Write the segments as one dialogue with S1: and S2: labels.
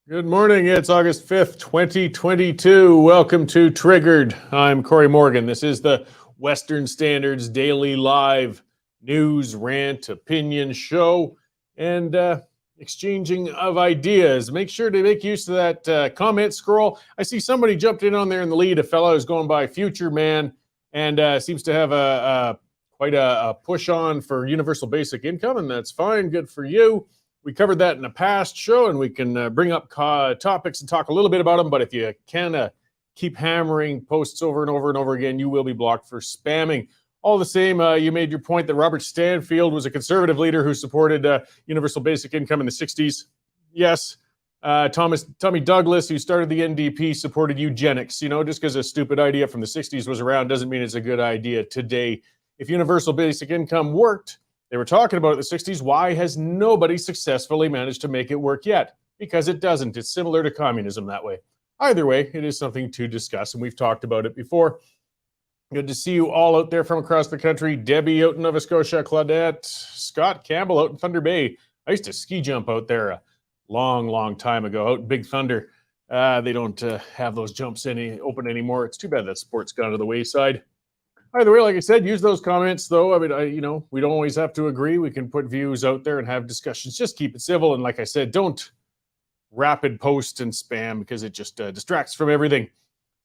S1: Good morning. It's August 5th, 2022. Welcome to Triggered. I'm Cory Morgan. This is the Western Standards Daily Live News, Rant, Opinion Show, and exchanging of ideas. Make sure to make use of that comment scroll. I see somebody jumped in on there in the lead. A fellow who's going by Future Man and seems to have quite a push on for universal basic income, and that's fine. Good for you. We covered that in a past show, and we can bring up topics and talk a little bit about them. But if you can keep hammering posts over and over and over again, you will be blocked for spamming. All the same, you made your point that Robert Stanfield was a conservative leader who supported universal basic income in the 60s. Yes. Tommy Douglas, who started the NDP, supported eugenics. You know, just because a stupid idea from the 60s was around doesn't mean it's a good idea today. If universal basic income worked, they were talking about it in the 60s. Why has nobody successfully managed to make it work yet? Because it doesn't. It's similar to communism that way. Either way, it is something to discuss, and we've talked about it before. Good to see you all out there from across the country. Debbie out in Nova Scotia, Claudette, Scott Campbell out in Thunder Bay. I used to ski jump out there a long time ago, out in Big Thunder. They don't have those jumps open anymore. It's too bad that sport's gone to the wayside. Either way, like I said, use those comments, though. I mean, we don't always have to agree. We can put views out there and have discussions. Just keep it civil. And like I said, don't rapid post and spam because it just distracts from everything.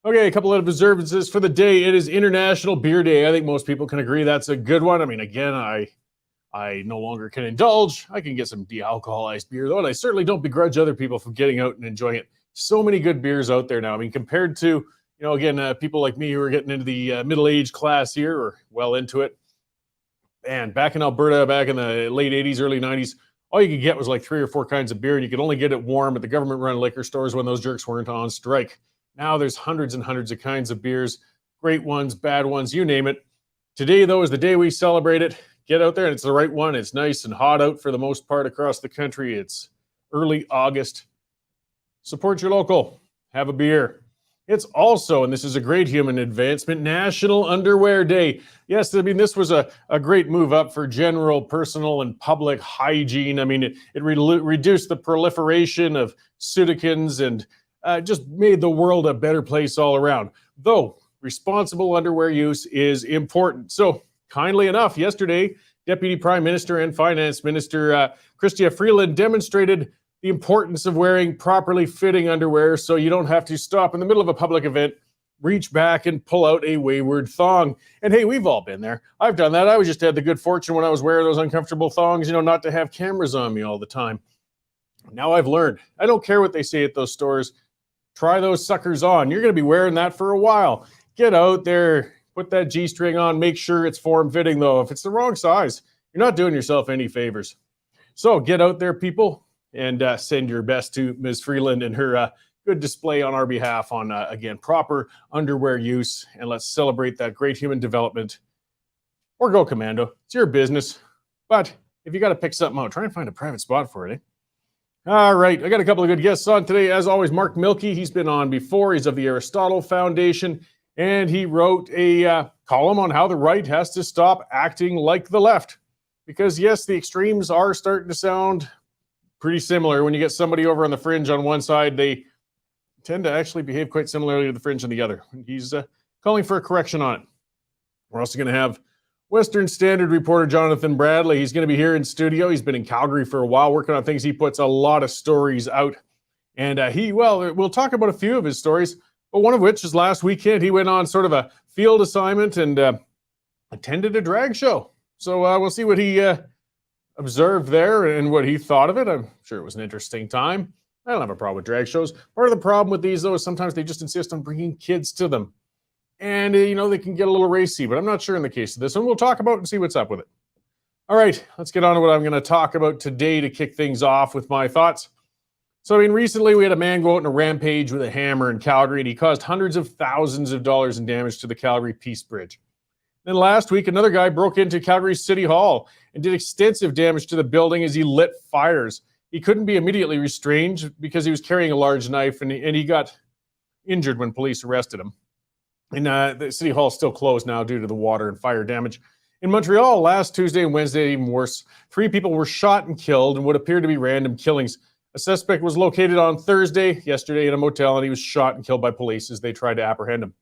S1: Okay, a couple of observances for the day. It is International Beer Day. I think most people can agree that's a good one. I mean, again, I no longer can indulge. I can get some de-alcoholized beer, though, and I certainly don't begrudge other people from getting out and enjoying it. So many good beers out there now. I mean, compared to again, people like me who are getting into the middle-aged class here or well into it. And back in Alberta, back in the late 80s, early 90s, all you could get was like 3 or 4 kinds of beer, and you could only get it warm at the government-run liquor stores when those jerks weren't on strike. Now there's hundreds and hundreds of kinds of beers, great ones, bad ones, you name it. Today, though, is the day we celebrate it. Get out there, and it's the right one. It's nice and hot out for the most part across the country. It's early August. Support your local. Have a beer. It's also, and this is a great human advancement, National Underwear Day. Yes, I mean, this was a great move up for general, personal, and public hygiene. I mean, it reduced the proliferation of pseudokins and just made the world a better place all around. Though, responsible underwear use is important. So, kindly enough, yesterday, Deputy Prime Minister and Finance Minister Chrystia Freeland demonstrated the importance of wearing properly fitting underwear so you don't have to stop in the middle of a public event, reach back and pull out a wayward thong. And hey, we've all been there. I've done that. I just had the good fortune when I was wearing those uncomfortable thongs, not to have cameras on me all the time. Now I've learned. I don't care what they say at those stores. Try those suckers on. You're going to be wearing that for a while. Get out there, put that G-string on, make sure it's form-fitting, though. If it's the wrong size, you're not doing yourself any favors. So get out there, people, and send your best to Ms. Freeland and her good display on our behalf on, again, proper underwear use. And let's celebrate that great human development. Or go commando. It's your business. But if you got to pick something out, try and find a private spot for it, All right. I got a couple of good guests on today. As always, Mark Milke. He's been on before. He's of the Aristotle Foundation. And he wrote a column on how the right has to stop acting like the left. Because, yes, the extremes are starting to sound pretty similar. When you get somebody over on the fringe on one side, they tend to actually behave quite similarly to the fringe on the other. He's calling for a correction on it. We're also going to have Western Standard reporter Jonathan Bradley. He's going to be here in studio. He's been in Calgary for a while working on things. He puts a lot of stories out. And we'll talk about a few of his stories, but one of which is last weekend. He went on sort of a field assignment and attended a drag show. So we'll see what he observed there and what he thought of it. I'm sure it was an interesting time. I don't have a problem with drag shows. Part of the problem with these, though, is sometimes they just insist on bringing kids to them. And, they can get a little racy, but I'm not sure in the case of this one. We'll talk about it and see what's up with it. All right, let's get on to what I'm going to talk about today to kick things off with my thoughts. So, recently we had a man go out on a rampage with a hammer in Calgary, and he caused hundreds of thousands of dollars in damage to the Calgary Peace Bridge. Then last week, another guy broke into Calgary City Hall and did extensive damage to the building as he lit fires. He couldn't be immediately restrained because he was carrying a large knife, and he got injured when police arrested him. And the City Hall is still closed now due to the water and fire damage. In Montreal, last Tuesday and Wednesday, even worse, 3 people were shot and killed in what appeared to be random killings. A suspect was located on Thursday, yesterday, in a motel, and he was shot and killed by police as they tried to apprehend him.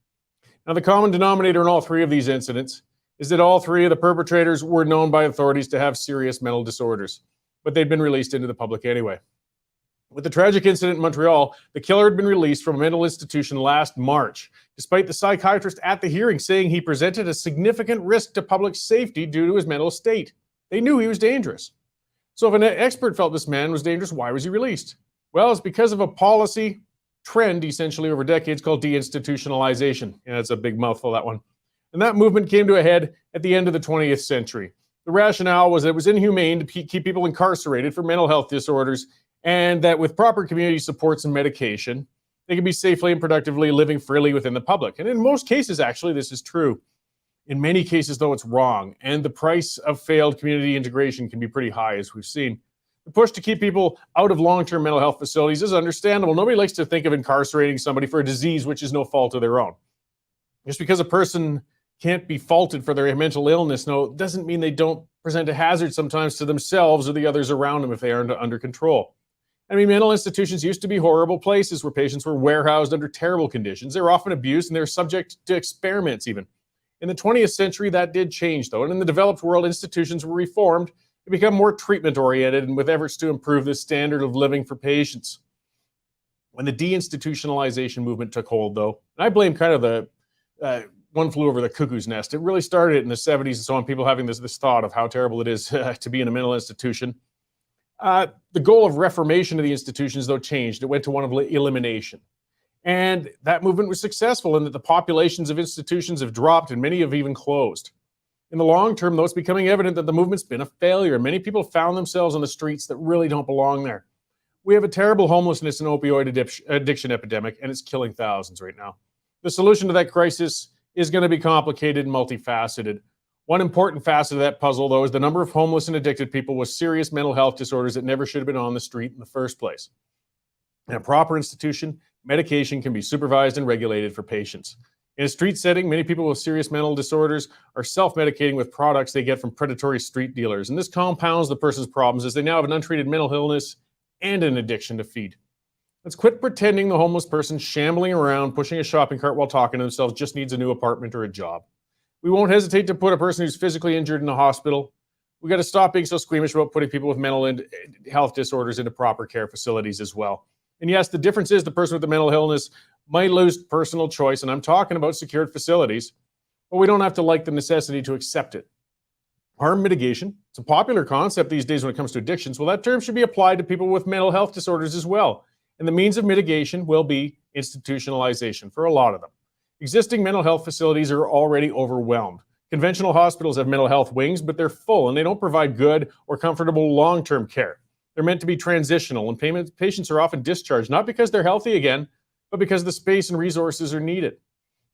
S1: Now, the common denominator in all three of these incidents is that all three of the perpetrators were known by authorities to have serious mental disorders, but they'd been released into the public anyway. With the tragic incident in Montreal, the killer had been released from a mental institution last March, despite the psychiatrist at the hearing saying he presented a significant risk to public safety due to his mental state. They knew he was dangerous. So if an expert felt this man was dangerous, why was he released? Well, it's because of a policy trend, essentially over decades, called deinstitutionalization. Yeah, that's a big mouthful, that one. And that movement came to a head at the end of the 20th century. The rationale was that it was inhumane to keep people incarcerated for mental health disorders, and that with proper community supports and medication, they can be safely and productively living freely within the public. And in most cases, actually, this is true. In many cases, though, it's wrong. And the price of failed community integration can be pretty high, as we've seen. The push to keep people out of long-term mental health facilities is understandable. Nobody likes to think of incarcerating somebody for a disease which is no fault of their own. Just because a person can't be faulted for their mental illness, no, doesn't mean they don't present a hazard sometimes to themselves or the others around them if they aren't under control. I mean, mental institutions used to be horrible places where patients were warehoused under terrible conditions. They were often abused and they were subject to experiments even. In the 20th century, that did change, though. And in the developed world, institutions were reformed to become more treatment-oriented and with efforts to improve the standard of living for patients. When the deinstitutionalization movement took hold, though, and I blame kind of the one flew over the cuckoo's nest. It really started in the 70s and so on, people having this thought of how terrible it is to be in a mental institution. The goal of reformation of the institutions, though, changed. It went to one of elimination. And that movement was successful in that the populations of institutions have dropped and many have even closed. In the long term, though, it's becoming evident that the movement's been a failure. Many people found themselves on the streets that really don't belong there. We have a terrible homelessness and opioid addiction epidemic, and it's killing thousands right now. The solution to that crisis is going to be complicated and multifaceted. One important facet of that puzzle, though, is the number of homeless and addicted people with serious mental health disorders that never should have been on the street in the first place. In a proper institution, medication can be supervised and regulated for patients. In a street setting, many people with serious mental disorders are self-medicating with products they get from predatory street dealers. And this compounds the person's problems as they now have an untreated mental illness and an addiction to feed. Let's quit pretending the homeless person shambling around, pushing a shopping cart while talking to themselves just needs a new apartment or a job. We won't hesitate to put a person who's physically injured in the hospital. We got to stop being so squeamish about putting people with mental health disorders into proper care facilities as well. And yes, the difference is the person with the mental illness might lose personal choice, and I'm talking about secured facilities, but we don't have to like the necessity to accept it. Harm mitigation, it's a popular concept these days when it comes to addictions. Well, that term should be applied to people with mental health disorders as well. And the means of mitigation will be institutionalization for a lot of them. Existing mental health facilities are already overwhelmed. Conventional hospitals have mental health wings, but they're full and they don't provide good or comfortable long-term care. They're meant to be transitional, and patients are often discharged, not because they're healthy again, but because the space and resources are needed.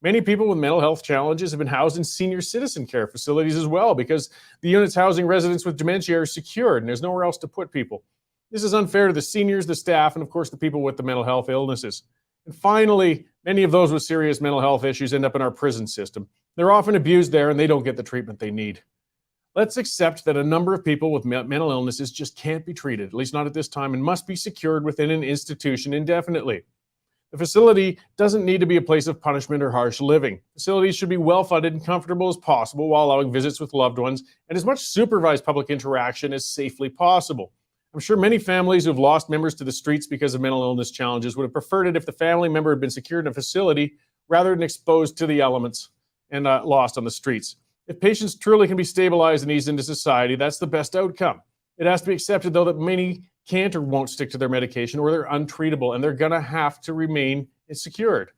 S1: Many people with mental health challenges have been housed in senior citizen care facilities as well, because the units housing residents with dementia are secured and there's nowhere else to put people. This is unfair to the seniors, the staff, and of course the people with the mental health illnesses. And finally, many of those with serious mental health issues end up in our prison system. They're often abused there and they don't get the treatment they need. Let's accept that a number of people with mental illnesses just can't be treated, at least not at this time, and must be secured within an institution indefinitely. The facility doesn't need to be a place of punishment or harsh living. Facilities should be well-funded and comfortable as possible while allowing visits with loved ones and as much supervised public interaction as safely possible. I'm sure many families who have lost members to the streets because of mental illness challenges would have preferred it if the family member had been secured in a facility rather than exposed to the elements and lost on the streets. If patients truly can be stabilized and eased into society, that's the best outcome. It has to be accepted, though, that many can't or won't stick to their medication, or they're untreatable, and they're going to have to remain secured.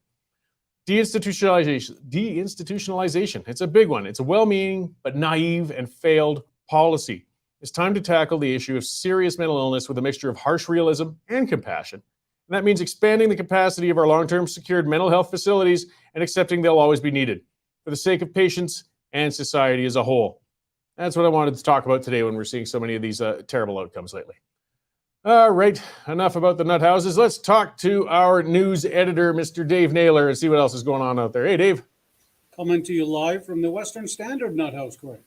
S1: Deinstitutionalization, it's a big one. It's a well-meaning but naive and failed policy. It's time to tackle the issue of serious mental illness with a mixture of harsh realism and compassion. And that means expanding the capacity of our long-term secured mental health facilities and accepting they'll always be needed for the sake of patients and society as a whole. That's what I wanted to talk about today when we're seeing so many of these terrible outcomes lately. All right, enough about the nut houses. Let's talk to our news editor, Mr. Dave Naylor, and see what else is going on out there. Hey, Dave.
S2: Coming to you live from the Western Standard Nut House, Cory.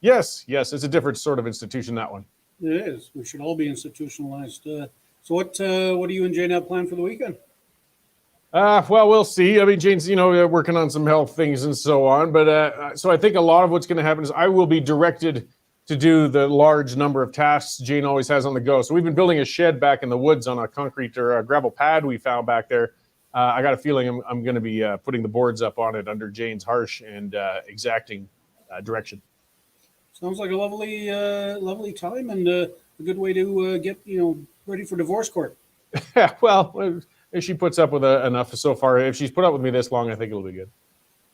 S1: Yes, it's a different sort of institution, that one.
S2: It is. We should all be institutionalized. So what do you and Jane have planned for the weekend?
S1: Well, we'll see. I mean, Jane's, working on some health things and so on. But so I think a lot of what's going to happen is I will be directed to do the large number of tasks Jane always has on the go. So we've been building a shed back in the woods on a concrete or a gravel pad we found back there. I got a feeling I'm going to be putting the boards up on it under Jane's harsh and exacting direction.
S2: Sounds like a lovely time and a good way to get ready for divorce court.
S1: Yeah, well, if she puts up with enough so far, if she's put up with me this long, I think it'll be good.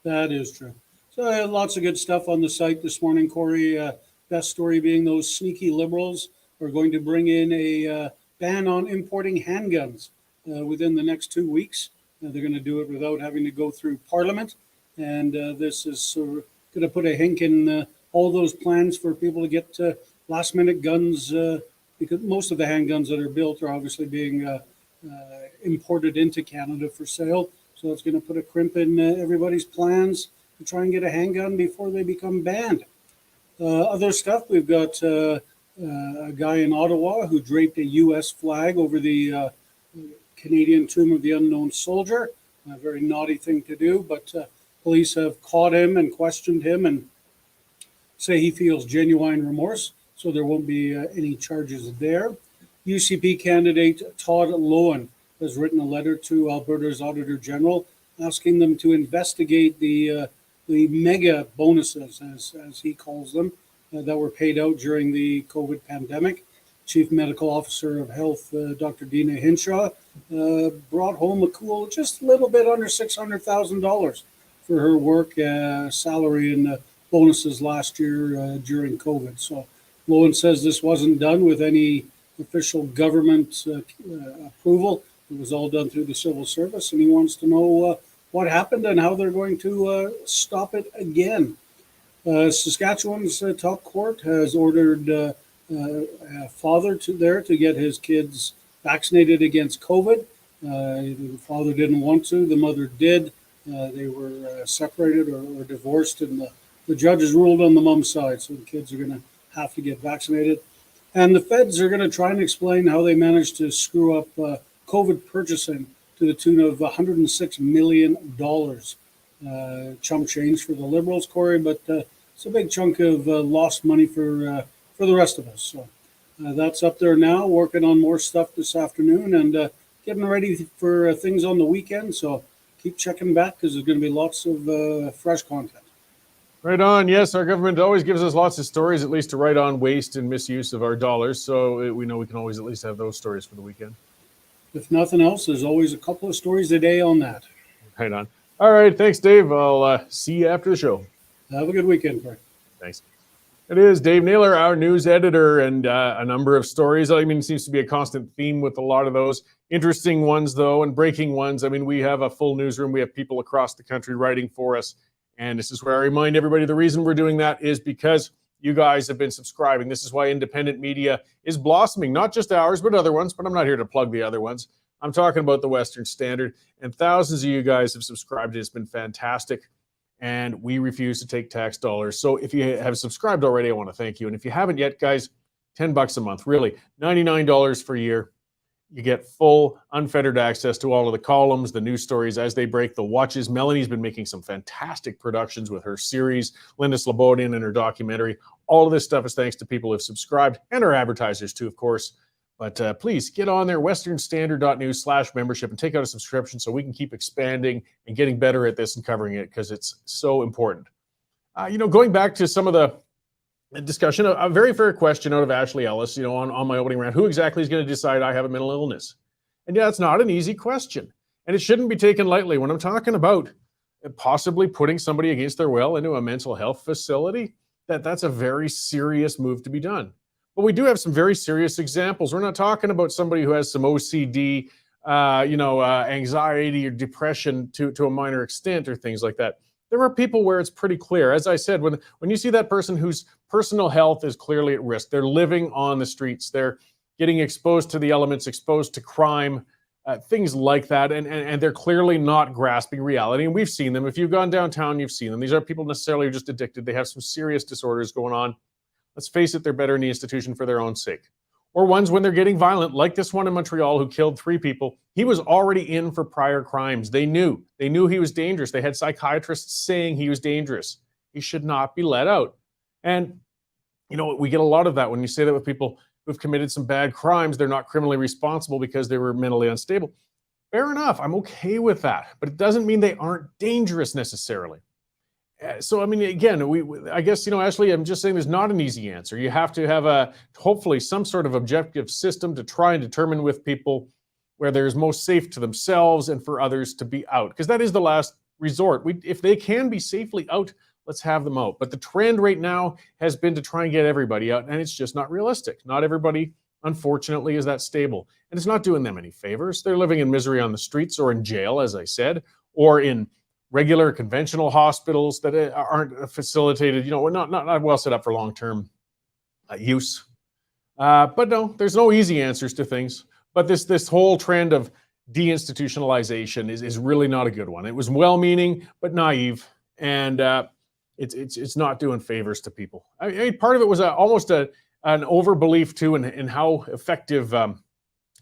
S2: That is true. So lots of good stuff on the site this morning, Cory. Best story being those sneaky liberals are going to bring in a ban on importing handguns within the next 2 weeks. They're going to do it without having to go through Parliament. And this is going to put a hink in all those plans for people to get last-minute guns, because most of the handguns that are built are obviously being imported into Canada for sale. So it's going to put a crimp in everybody's plans to try and get a handgun before they become banned. Other stuff, we've got a guy in Ottawa who draped a U.S. flag over the Canadian Tomb of the Unknown Soldier. A very naughty thing to do, but police have caught him and questioned him and say he feels genuine remorse, so there won't be any charges there. UCP candidate Todd Loewen has written a letter to Alberta's Auditor General asking them to investigate the mega bonuses, as he calls them, that were paid out during the COVID pandemic. Chief Medical Officer of Health, Dr. Dina Hinshaw, brought home a cool, just a little bit under $600,000 for her work, salary, and bonuses last year during COVID. So Loewen says this wasn't done with any official government approval. It was all done through the civil service, and he wants to know what happened and how they're going to stop it again. Saskatchewan's top court has ordered a father to get his kids vaccinated against COVID. The father didn't want to, the mother did. They were separated or divorced, and the judges ruled on the mom's side, so the kids are going to have to get vaccinated. And the feds are going to try and explain how they managed to screw up COVID purchasing to the tune of $106 million. Chump change for the Liberals, Cory, but it's a big chunk of lost money for the rest of us. So that's up there now, working on more stuff this afternoon and getting ready for things on the weekend. So keep checking back because there's going to be lots of fresh content.
S1: Right on. Yes, our government always gives us lots of stories, at least to write on waste and misuse of our dollars. So we know we can always at least have those stories for the weekend.
S2: If nothing else, there's always a couple of stories a day on that.
S1: Right on. All right. Thanks, Dave. I'll see you after the show.
S2: Have a good weekend, Frank.
S1: Thanks. It is Dave Naylor, our news editor, and a number of stories. I mean, it seems to be a constant theme with a lot of those. Interesting ones, though, and breaking ones. I mean, we have a full newsroom. We have people across the country writing for us. And this is where I remind everybody the reason we're doing that is because you guys have been subscribing. This is why independent media is blossoming, not just ours, but other ones. But I'm not here to plug the other ones. I'm talking about the Western Standard. And thousands of you guys have subscribed. It's been fantastic. And we refuse to take tax dollars. So if you have subscribed already, I want to thank you. And if you haven't yet, guys, $10 a month, really, $99 for a year. You get full, unfettered access to all of the columns, the news stories as they break, the watches. Melanie's been making some fantastic productions with her series, Linda Slobodian and her documentary. All of this stuff is thanks to people who have subscribed and our advertisers too, of course. But please get on there, westernstandard.news/membership, and take out a subscription so we can keep expanding and getting better at this and covering it because it's so important. Going back to some of the discussion, a very fair question out of Ashley Ellis, on my opening round, who exactly is going to decide I have a mental illness? And yeah, it's not an easy question. And it shouldn't be taken lightly. When I'm talking about possibly putting somebody against their will into a mental health facility, that's a very serious move to be done. But we do have some very serious examples. We're not talking about somebody who has some OCD, anxiety or depression to a minor extent or things like that. There are people where it's pretty clear. As I said, when you see that person whose personal health is clearly at risk, they're living on the streets, they're getting exposed to the elements, exposed to crime, things like that, and they're clearly not grasping reality. And we've seen them. If you've gone downtown, you've seen them. These are people necessarily just addicted. They have some serious disorders going on. Let's face it, they're better in the institution for their own sake. or ones when they're getting violent, like this one in Montreal who killed 3 people. He was already in for prior crimes. They knew he was dangerous. They had psychiatrists saying he was dangerous. He should not be let out. And we get a lot of that when you say that with people who've committed some bad crimes. They're not criminally responsible because they were mentally unstable. Fair enough. I'm okay with that, but it doesn't mean they aren't dangerous necessarily. So, I mean, again, I guess, Ashley, I'm just saying there's not an easy answer. You have to have hopefully some sort of objective system to try and determine with people where they're most safe to themselves and for others to be out, because that is the last resort. If they can be safely out, let's have them out. But the trend right now has been to try and get everybody out, and it's just not realistic. Not everybody, unfortunately, is that stable. And it's not doing them any favors. They're living in misery on the streets or in jail, as I said, or in regular conventional hospitals that aren't facilitated, not well set up for long-term use. But no, there's no easy answers to things. But this whole trend of deinstitutionalization is really not a good one. It was well-meaning but naive, and it's not doing favors to people. I mean, part of it was almost an overbelief too in how effective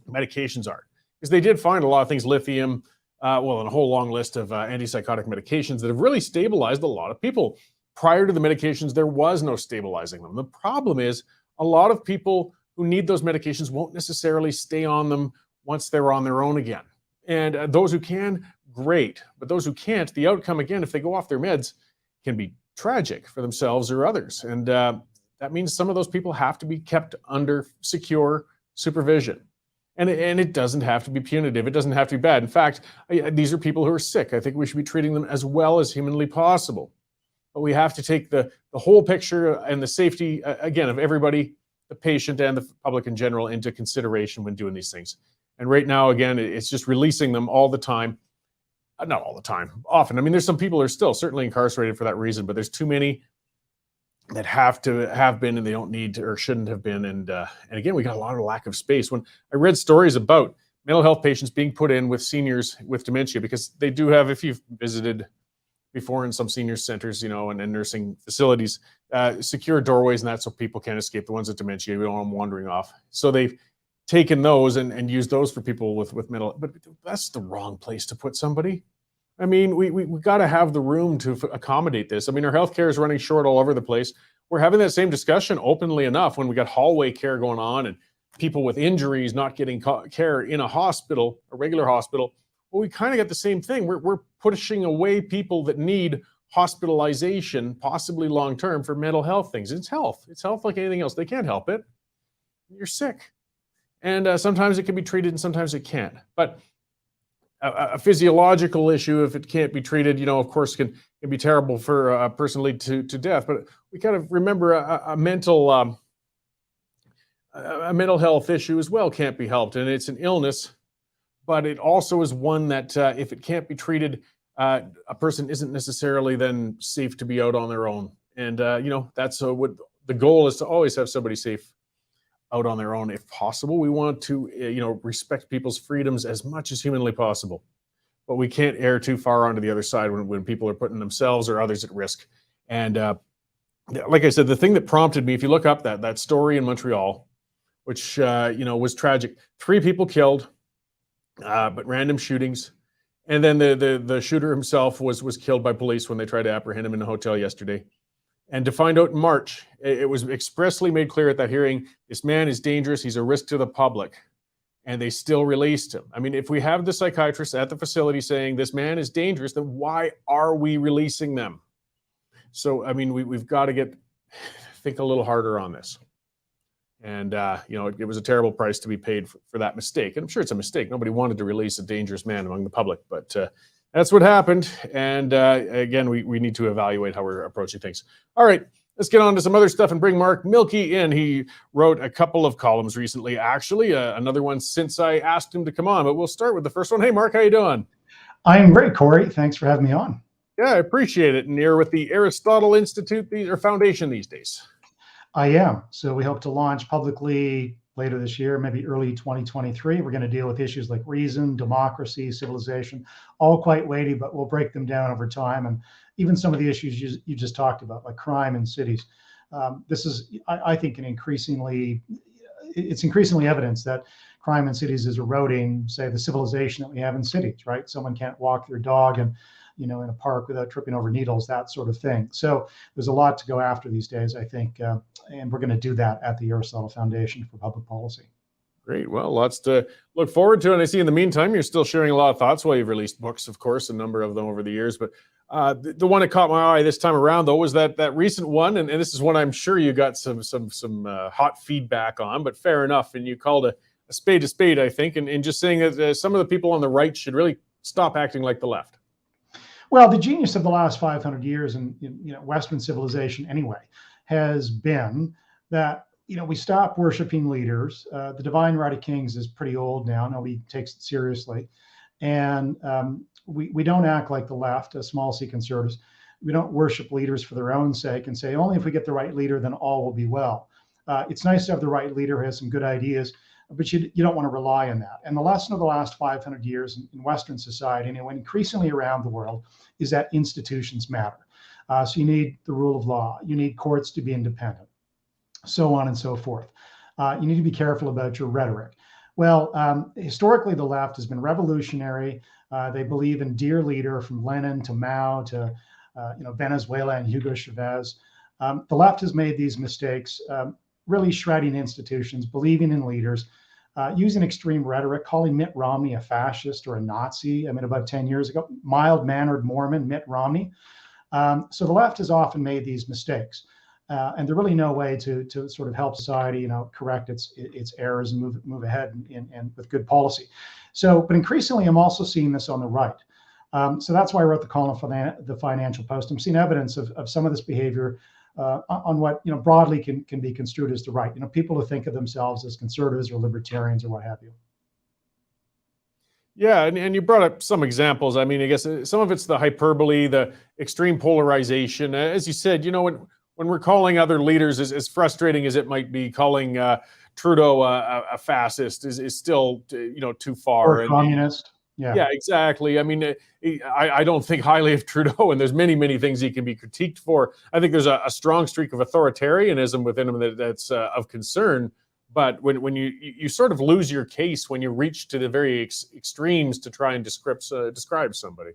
S1: medications are, because they did find a lot of things, lithium, and a whole long list of antipsychotic medications that have really stabilized a lot of people. Prior to the medications, there was no stabilizing them. The problem is a lot of people who need those medications won't necessarily stay on them once they're on their own again. And those who can, great. But those who can't, the outcome, again, if they go off their meds, can be tragic for themselves or others. And that means some of those people have to be kept under secure supervision. And it doesn't have to be punitive. It doesn't have to be bad. In fact, these are people who are sick. I think we should be treating them as well as humanly possible. But we have to take the whole picture and the safety, again, of everybody, the patient and the public in general, into consideration when doing these things. And right now, again, it's just releasing them all the time. Not all the time, often. I mean, there's some people who are still certainly incarcerated for that reason, but there's too many that have to have been and they don't need to or shouldn't have been. And again, we got a lot of lack of space. When I read stories about mental health patients being put in with seniors with dementia, because they do have, if you've visited before in some senior centers, and nursing facilities, secure doorways and that, so people can't escape, the ones with dementia, we don't want them wandering off. So they've taken those and used those for people with mental, but that's the wrong place to put somebody. I mean, we got to have the room to accommodate this. I mean, our healthcare is running short all over the place. We're having that same discussion openly enough when we got hallway care going on and people with injuries not getting care in a hospital, a regular hospital. Well, we kind of got the same thing. We're pushing away people that need hospitalization, possibly long-term, for mental health things. It's health. It's health like anything else. They can't help it. You're sick. And sometimes it can be treated and sometimes it can't. But a physiological issue, if it can't be treated, of course, can be terrible for a person, lead to death. But we kind of remember a mental health issue as well can't be helped. And it's an illness, but it also is one that if it can't be treated, a person isn't necessarily then safe to be out on their own. And, that's what the goal is, to always have somebody safe out on their own if possible. We want to, respect people's freedoms as much as humanly possible, but we can't err too far onto the other side when people are putting themselves or others at risk. And like I said, the thing that prompted me, if you look up that story in Montreal, which, was tragic, 3 people killed, but random shootings. And then the shooter himself was killed by police when they tried to apprehend him in a hotel yesterday. And to find out in March, it was expressly made clear at that hearing, this man is dangerous, he's a risk to the public, and they still released him. I mean, if we have the psychiatrist at the facility saying this man is dangerous, then why are we releasing them? So, I mean, we've got to think a little harder on this. And, it was a terrible price to be paid for that mistake. And I'm sure it's a mistake. Nobody wanted to release a dangerous man among the public, but that's what happened. And again, we need to evaluate how we're approaching things. All right, let's get on to some other stuff and bring Mark Milke in. He wrote a couple of columns recently, actually, another one since I asked him to come on. But we'll start with the first one. Hey, Mark, how you doing?
S3: I'm great, Cory. Thanks for having me on.
S1: Yeah, I appreciate it. And you're with the Aristotle Institute or Foundation these days.
S3: I am. So we hope to launch publicly later this year, maybe early 2023. We're going to deal with issues like reason, democracy, civilization, all quite weighty, but we'll break them down over time. And even some of the issues you just talked about, like crime in cities. This is, I think, an increasingly it's increasingly evidence that crime in cities is eroding, say, the civilization that we have in cities, right? Someone can't walk their dog and, in a park without tripping over needles, that sort of thing. So there's a lot to go after these days, I think, and we're going to do that at the Aristotle Foundation for Public Policy.
S1: Great. Well, lots to look forward to. And I see in the meantime, you're still sharing a lot of thoughts. Well, you've released books, of course, a number of them over the years. But the one that caught my eye this time around, though, was that recent one. And this is one I'm sure you got some hot feedback on, but fair enough. And you called a spade, I think, and just saying that some of the people on the right should really stop acting like the left.
S3: Well, the genius of the last 500 years in Western civilization anyway has been that we stop worshiping leaders. The divine right of kings is pretty old now. Nobody takes it seriously. And we don't act like the left, as small c conservatives. We don't worship leaders for their own sake and say, only if we get the right leader, then all will be well. It's nice to have the right leader who has some good ideas, but you don't want to rely on that. And the lesson of the last 500 years in Western society, and increasingly around the world, is that institutions matter. So you need the rule of law. You need courts to be independent, so on and so forth. You need to be careful about your rhetoric. Well, historically, the left has been revolutionary. They believe in dear leader, from Lenin to Mao to Venezuela and Hugo Chavez. The left has made these mistakes, really shredding institutions, believing in leaders, using extreme rhetoric, calling Mitt Romney a fascist or a Nazi. About 10 years ago, mild-mannered Mormon Mitt Romney. So the left has often made these mistakes. And there's really no way to sort of help society, correct its errors and move ahead and with good policy. So, but increasingly, I'm also seeing this on the right. So that's why I wrote the column for the Financial Post. I'm seeing evidence of some of this behavior on what broadly can be construed as the right. People who think of themselves as conservatives or libertarians or what have you.
S1: Yeah, and you brought up some examples. I guess some of it's the hyperbole, the extreme polarization. As you said, when we're calling other leaders, as frustrating as it might be, calling Trudeau a fascist is still too far.
S3: Or a communist.
S1: Yeah, exactly. I don't think highly of Trudeau, and there's many things he can be critiqued for. I think there's a strong streak of authoritarianism within him that's of concern. But when you sort of lose your case when you reach to the very extremes to try and describe somebody.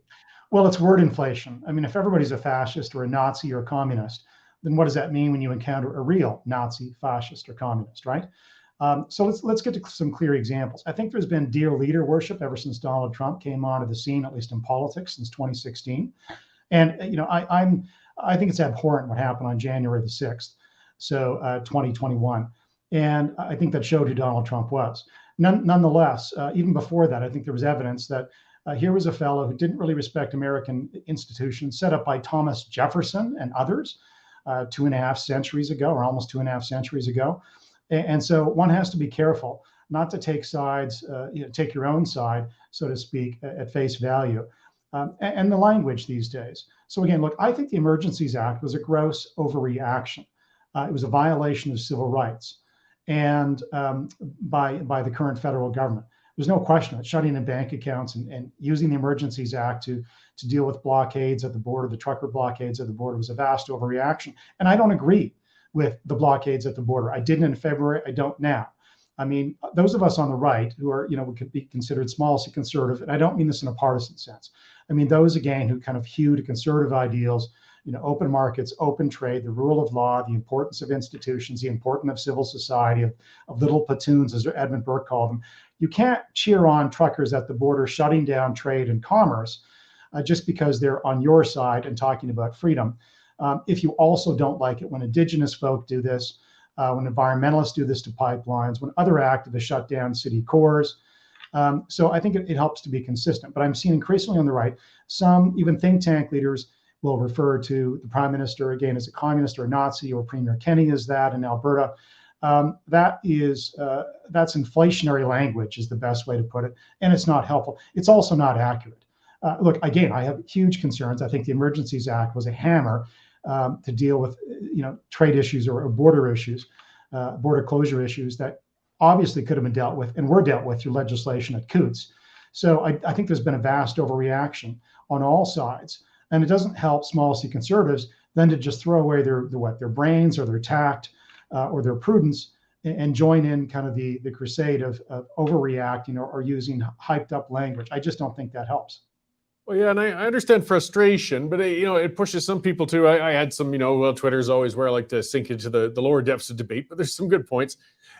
S3: Well, it's word inflation. If everybody's a fascist or a Nazi or a communist, then what does that mean when you encounter a real Nazi, fascist, or communist, right? So let's get to some clear examples. I think there's been dear leader worship ever since Donald Trump came onto the scene, at least in politics, since 2016. And I think it's abhorrent what happened on January the 6th, so 2021. And I think that showed who Donald Trump was. Nonetheless, even before that, I think there was evidence that here was a fellow who didn't really respect American institutions set up by Thomas Jefferson and others 2.5 centuries ago, or almost 2.5 centuries ago. And so one has to be careful not to take sides, take your own side, so to speak, at face value, and the language these days. So again, look, I think the Emergencies Act was a gross overreaction. It was a violation of civil rights, and by the current federal government. There's no question that shutting in bank accounts and using the Emergencies Act to deal with blockades at the border, the trucker blockades at the border, was a vast overreaction. And I don't agree with the blockades at the border. I didn't in February. I don't now. Those of us on the right who are, we could be considered small c conservative, and I don't mean this in a partisan sense. Those again who kind of hew to conservative ideals, open markets, open trade, the rule of law, the importance of institutions, the importance of civil society, of little platoons, as Edmund Burke called them. You can't cheer on truckers at the border shutting down trade and commerce just because they're on your side and talking about freedom. If you also don't like it when Indigenous folk do this, when environmentalists do this to pipelines, when other activists shut down city cores. So I think it helps to be consistent. But I'm seeing increasingly on the right, some even think tank leaders will refer to the prime minister again as a communist or a Nazi, or Premier Kenny as that in Alberta. That's inflationary language is the best way to put it, and it's not helpful. It's also not accurate. Look, again, I have huge concerns. I think the Emergencies Act was a hammer to deal with, trade issues or border issues, border closure issues that obviously could have been dealt with and were dealt with through legislation at Coutts. So I think there's been a vast overreaction on all sides. And it doesn't help small c conservatives then to just throw away their brains or their tact or their prudence and join in kind of the crusade of overreacting or using hyped up language. I just don't think that helps.
S1: Well, yeah, and I understand frustration, but it pushes some people to. I had some, well, Twitter's always where I like to sink into the lower depths of debate, but there's some good points.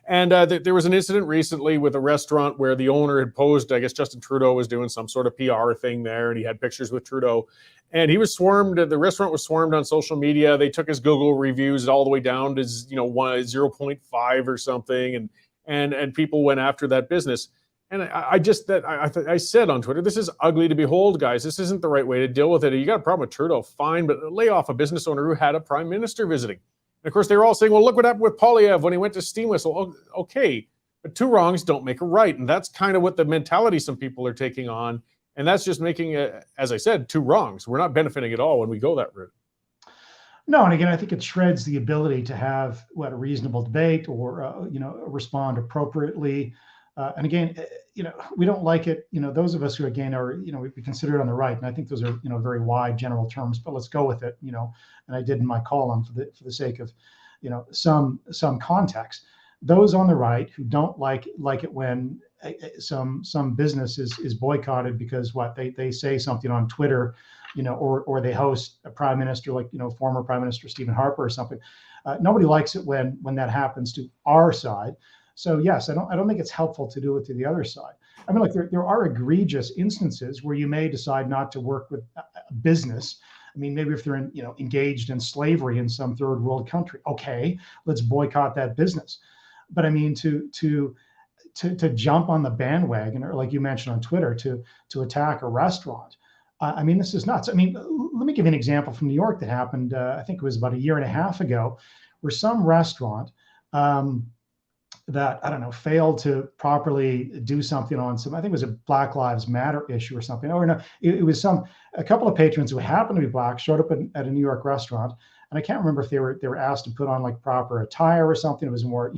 S1: And there was an incident recently with a restaurant where the owner had posed. I guess Justin Trudeau was doing some sort of PR thing there, and he had pictures with Trudeau, and he was swarmed. The restaurant was swarmed on social media. They took his Google reviews all the way down to 0.5 or something, and people went after that business. And I said on Twitter, this is ugly to behold, guys. This isn't the right way to deal with it. You got a problem with Trudeau, fine, but lay off a business owner who had a prime minister visiting. And of course, they were all saying, well, look what happened with Polyev when he went to Steam Whistle. Okay, but two wrongs don't make a right. And that's kind of what the mentality some people are taking on. And that's just making, as I said, two wrongs. We're not benefiting at all when we go that route.
S3: No, and again, I think it shreds the ability to have a reasonable debate or respond appropriately. And again, we don't like it. Those of us who again are, we consider it on the right, and I think those are, very wide general terms. But let's go with it. And I did in my column for the sake of, some context. Those on the right who don't like it when some business is boycotted because they say something on Twitter, or they host a prime minister like former Prime Minister Stephen Harper or something. Nobody likes it when that happens to our side. So yes, I don't think it's helpful to do it to the other side. I mean, like there are egregious instances where you may decide not to work with a business. I mean, maybe if they're engaged in slavery in some third world country, okay, let's boycott that business. But I mean, to jump on the bandwagon, or like you mentioned on Twitter, to attack a restaurant. I mean, this is nuts. I mean, let me give you an example from New York that happened. I think it was about a year and a half ago, where some restaurant. That, I don't know, failed to properly do something on I think it was a Black Lives Matter issue or something. Or no, it was a couple of patrons who happened to be Black showed up at a New York restaurant. And I can't remember if they were asked to put on like proper attire or something. It was more,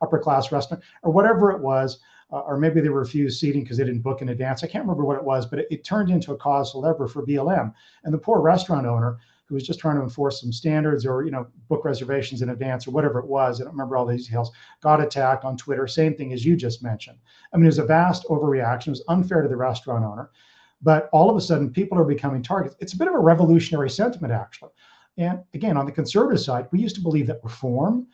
S3: upper class restaurant or whatever it was. Or maybe they refused seating because they didn't book in advance. I can't remember what it was, but it turned into a cause célèbre for BLM. And the poor restaurant owner, who was just trying to enforce some standards or, book reservations in advance or whatever it was, I don't remember all the details, got attacked on Twitter, same thing as you just mentioned. I mean, it was a vast overreaction. It was unfair to the restaurant owner. But all of a sudden, people are becoming targets. It's a bit of a revolutionary sentiment, actually. And again, on the conservative side, we used to believe that reform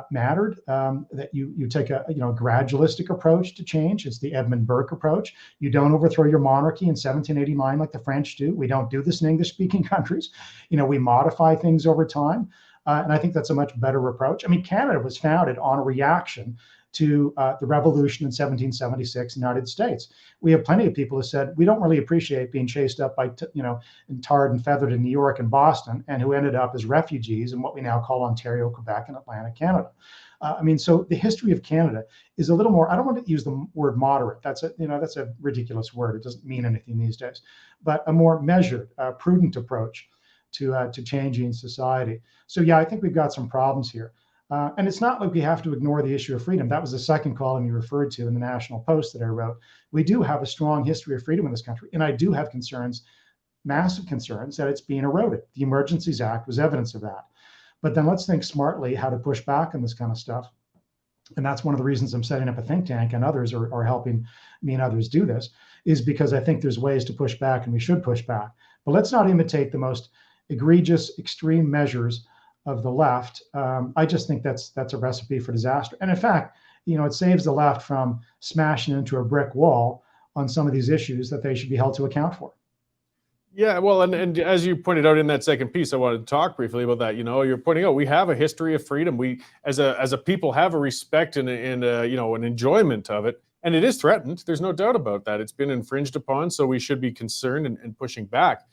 S3: mattered, that you take a gradualistic approach to change. It's the Edmund Burke approach. You don't overthrow your monarchy in 1789 like the French do. We don't do this in English-speaking countries. We modify things over time, and I think that's a much better approach. I mean, Canada was founded on a reaction to the revolution in 1776 in the United States. We have plenty of people who said we don't really appreciate being chased up by and tarred and feathered in New York and Boston, and who ended up as refugees in what we now call Ontario, Quebec, and Atlantic Canada. I mean, so the history of Canada is a little more. I don't want to use the word moderate. That's a ridiculous word. It doesn't mean anything these days. But a more measured, prudent approach to changing society. So yeah, I think we've got some problems here. And it's not like we have to ignore the issue of freedom. That was the second column you referred to in the National Post that I wrote. We do have a strong history of freedom in this country. And I do have concerns, massive concerns, that it's being eroded. The Emergencies Act was evidence of that. But then let's think smartly how to push back on this kind of stuff. And that's one of the reasons I'm setting up a think tank, and others are helping me and others do this, is because I think there's ways to push back, and we should push back. But let's not imitate the most egregious, extreme measures of the left. I just think that's a recipe for disaster. And in fact, it saves the left from smashing into a brick wall on some of these issues that they should be held to account for.
S1: Yeah, well, and as you pointed out in that second piece, I wanted to talk briefly about that. You're pointing out we have a history of freedom. We, as a people, have a respect and an enjoyment of it, and it is threatened. There's no doubt about that. It's been infringed upon, so we should be concerned and pushing back.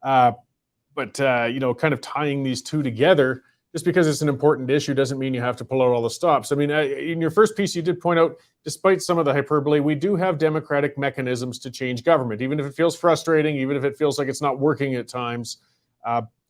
S1: But kind of tying these two together, just because it's an important issue doesn't mean you have to pull out all the stops. I mean, in your first piece, you did point out, despite some of the hyperbole, we do have democratic mechanisms to change government, even if it feels frustrating, even if it feels like it's not working at times.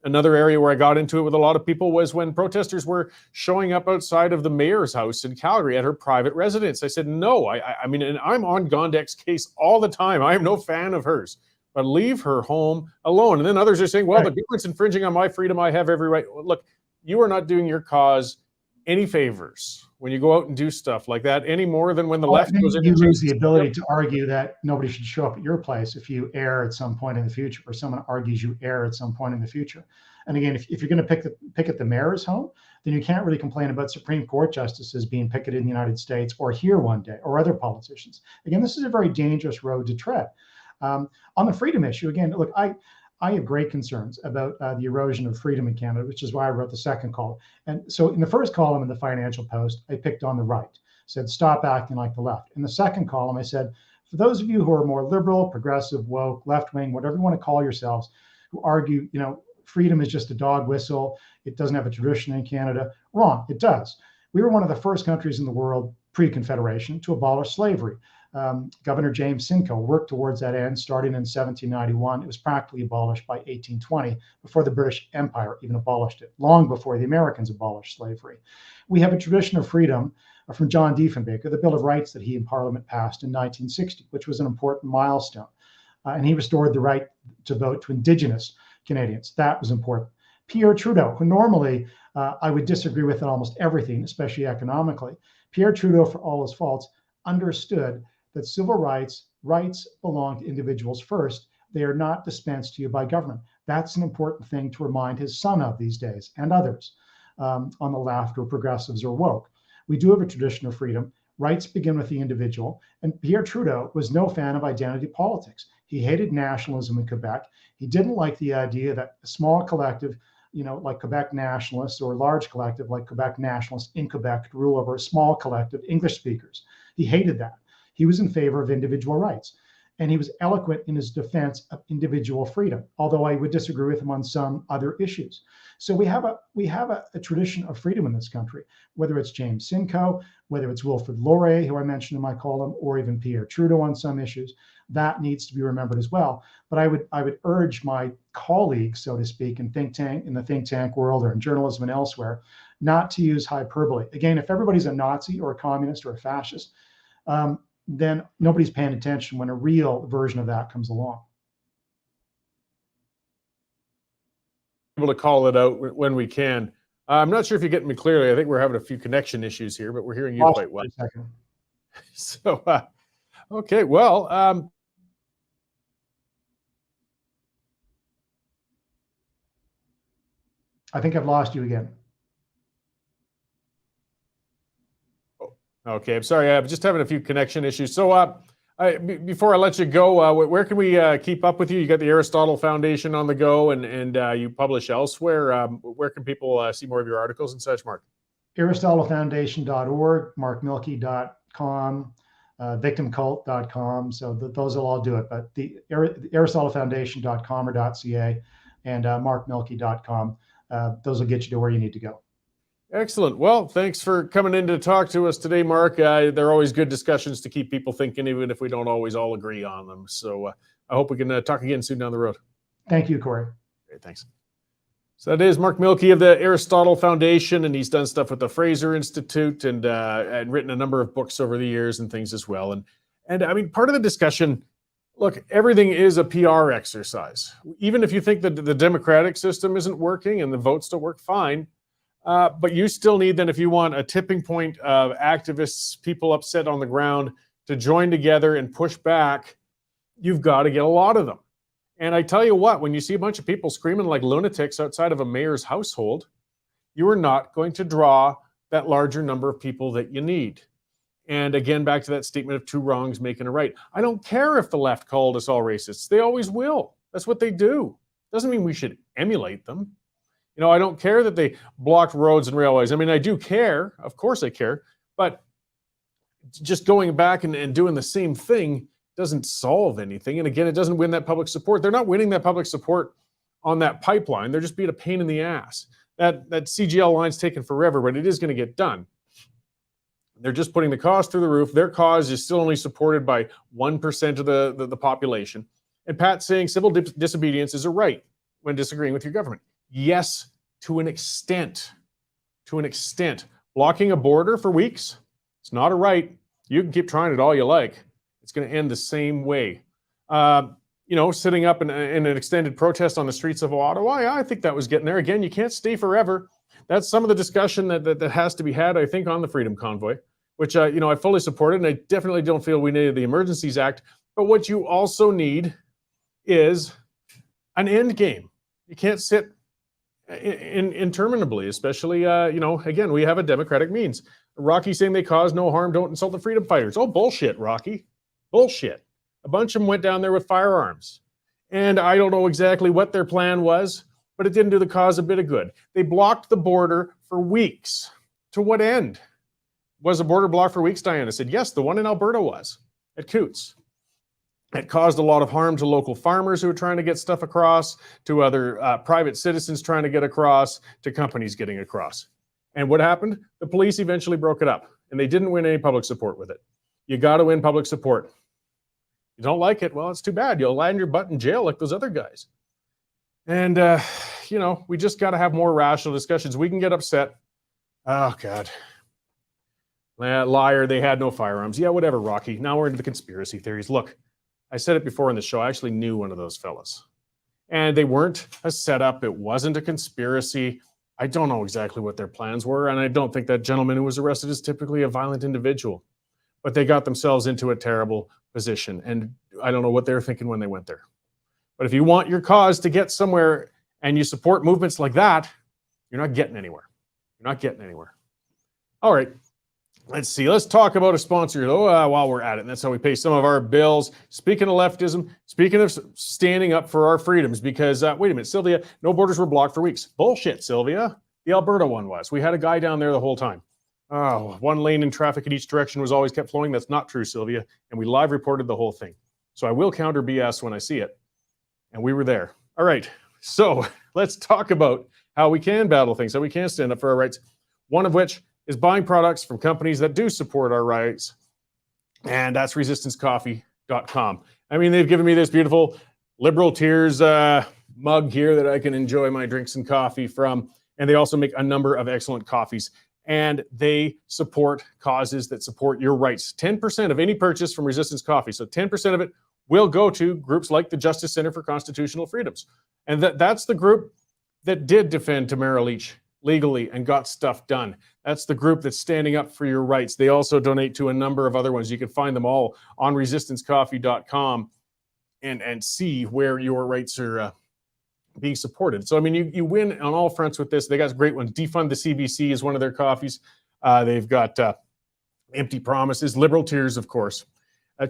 S1: Another area where I got into it with a lot of people was when protesters were showing up outside of the mayor's house in Calgary at her private residence. I said, no, I mean, and I'm on Gondek's case all the time. I am no fan of hers. But leave her home alone. And then others are saying, well, the government's infringing on my freedom. I have every right. Look, you are not doing your cause any favors when you go out and do stuff like that any more than when the
S3: Well,
S1: left
S3: then
S1: goes in
S3: you
S1: and
S3: lose the
S1: chases
S3: ability to argue that nobody should show up at your place if you err at some point in the future, or someone argues you err at some point in the future. And again, if you're going to picket the mayor's home, then you can't really complain about Supreme Court justices being picketed in the United States or here one day, or other politicians. Again, this is a very dangerous road to tread. On the freedom issue, again, look, I have great concerns about the erosion of freedom in Canada, which is why I wrote the second column. And so in the first column in the Financial Post, I picked on the right, said, stop acting like the left. In the second column, I said, for those of you who are more liberal, progressive, woke, left-wing, whatever you want to call yourselves, who argue, freedom is just a dog whistle, it doesn't have a tradition in Canada, wrong, it does. We were one of the first countries in the world pre-Confederation to abolish slavery. Governor James Simcoe worked towards that end starting in 1791. It was practically abolished by 1820, before the British Empire even abolished it, long before the Americans abolished slavery. We have a tradition of freedom from John Diefenbaker, the Bill of Rights that he in Parliament passed in 1960, which was an important milestone. And he restored the right to vote to Indigenous Canadians. That was important. Pierre Trudeau, who normally I would disagree with in almost everything, especially economically, Pierre Trudeau, for all his faults, understood that civil rights belong to individuals first. They are not dispensed to you by government. That's an important thing to remind his son of these days, and others on the left, or progressives, or woke. We do have a tradition of freedom. Rights begin with the individual. And Pierre Trudeau was no fan of identity politics. He hated nationalism in Quebec. He didn't like the idea that a small collective, like Quebec nationalists, or a large collective like Quebec nationalists in Quebec, could rule over a small collective English speakers. He hated that. He was in favor of individual rights. And he was eloquent in his defense of individual freedom, although I would disagree with him on some other issues. So we have a tradition of freedom in this country, whether it's James Simcoe, whether it's Wilfrid Laurier, who I mentioned in my column, or even Pierre Trudeau on some issues. That needs to be remembered as well. But I would urge my colleagues, so to speak, in the think tank world, or in journalism and elsewhere, not to use hyperbole. Again, if everybody's a Nazi or a communist or a fascist, then nobody's paying attention when a real version of that comes along.
S1: Able to call it out when we can. I'm not sure if you're getting me clearly. I think we're having a few connection issues here, but we're hearing you quite well. So, okay, well,
S3: I think I've lost you again.
S1: Okay, I'm sorry. I'm just having a few connection issues. So before I let you go, where can we keep up with you? You got the Aristotle Foundation on the go, and you publish elsewhere. Where can people see more of your articles and such, Mark?
S3: AristotleFoundation.org, markmilke.com, victimcult.com. So those will all do it. But the AristotleFoundation.com or .ca and markmilke.com, those will get you to where you need to go.
S1: Excellent. Well, thanks for coming in to talk to us today, Mark. They're always good discussions to keep people thinking, even if we don't always all agree on them. So I hope we can talk again soon down the road.
S3: Thank you, Cory.
S1: Great, thanks. So that is Mark Milke of the Aristotle Foundation, and he's done stuff with the Fraser Institute and written a number of books over the years and things as well. And I mean, part of the discussion, look, everything is a PR exercise. Even if you think that the democratic system isn't working and the votes don't work, fine. But you still need, then, if you want a tipping point of activists, people upset on the ground, to join together and push back, you've got to get a lot of them. And I tell you what, when you see a bunch of people screaming like lunatics outside of a mayor's household, you are not going to draw that larger number of people that you need. And again, back to that statement of two wrongs making a right. I don't care if the left called us all racists. They always will. That's what they do. Doesn't mean we should emulate them. I don't care that they blocked roads and railways. I mean, I do care. Of course I care. But just going back and doing the same thing doesn't solve anything. And again, it doesn't win that public support. They're not winning that public support on that pipeline. They're just being a pain in the ass. That CGL line's taken forever, but it is going to get done. They're just putting the cost through the roof. Their cause is still only supported by 1% of the population. And Pat's saying civil disobedience is a right when disagreeing with your government. Yes, to an extent. To an extent. Blocking a border for weeks, it's not a right. You can keep trying it all you like. It's going to end the same way. Sitting up in an extended protest on the streets of Ottawa, I think that was getting there. Again, you can't stay forever. that's some of the discussion that has to be had, I think, on the Freedom Convoy, which, I fully supported, and I definitely don't feel we needed the Emergencies Act. But what you also need is an end game. You can't sit interminably, especially, again, we have a democratic means. Rocky saying they cause no harm, don't insult the freedom fighters. Oh, bullshit, Rocky. Bullshit. A bunch of them went down there with firearms. And I don't know exactly what their plan was, but it didn't do the cause a bit of good. They blocked the border for weeks. To what end? Was the border blocked for weeks, Diana said? Yes, the one in Alberta was, at Coots. It caused a lot of harm to local farmers who were trying to get stuff across, to other private citizens trying to get across, to companies getting across. And what happened? The police eventually broke it up, and they didn't win any public support with it. You got to win public support. You don't like it? Well, it's too bad. You'll land your butt in jail like those other guys. And, we just got to have more rational discussions. We can get upset. Oh, God. Liar, they had no firearms. Yeah, whatever, Rocky. Now we're into the conspiracy theories. Look, I said it before in the show. I actually knew one of those fellas. And they weren't a setup. It wasn't a conspiracy. I don't know exactly what their plans were. And I don't think that gentleman who was arrested is typically a violent individual. But they got themselves into a terrible position. And I don't know what they were thinking when they went there. But if you want your cause to get somewhere and you support movements like that, you're not getting anywhere. You're not getting anywhere. All right. Let's see. Let's talk about a sponsor though while we're at it. And that's how we pay some of our bills. Speaking of leftism, speaking of standing up for our freedoms, because wait a minute, Sylvia, no borders were blocked for weeks. Bullshit, Sylvia. The Alberta one was. We had a guy down there the whole time. Oh, one lane in traffic in each direction was always kept flowing. That's not true, Sylvia. And we live reported the whole thing. So I will counter BS when I see it. And we were there. All right. So let's talk about how we can battle things, how we can stand up for our rights. One of which is buying products from companies that do support our rights. And that's resistancecoffee.com. I mean, they've given me this beautiful Liberal Tears mug here that I can enjoy my drinks and coffee from. And they also make a number of excellent coffees. And they support causes that support your rights. 10% of any purchase from Resistance Coffee. So 10% of it will go to groups like the Justice Center for Constitutional Freedoms. And that's the group that did defend Tamara Leach legally and got stuff done. That's the group that's standing up for your rights. They also donate to a number of other ones. You can find them all on resistancecoffee.com and see where your rights are being supported. So, I mean, you win on all fronts with this. They got great ones. Defund the CBC is one of their coffees. They've got Empty Promises, Liberal Tears, of course.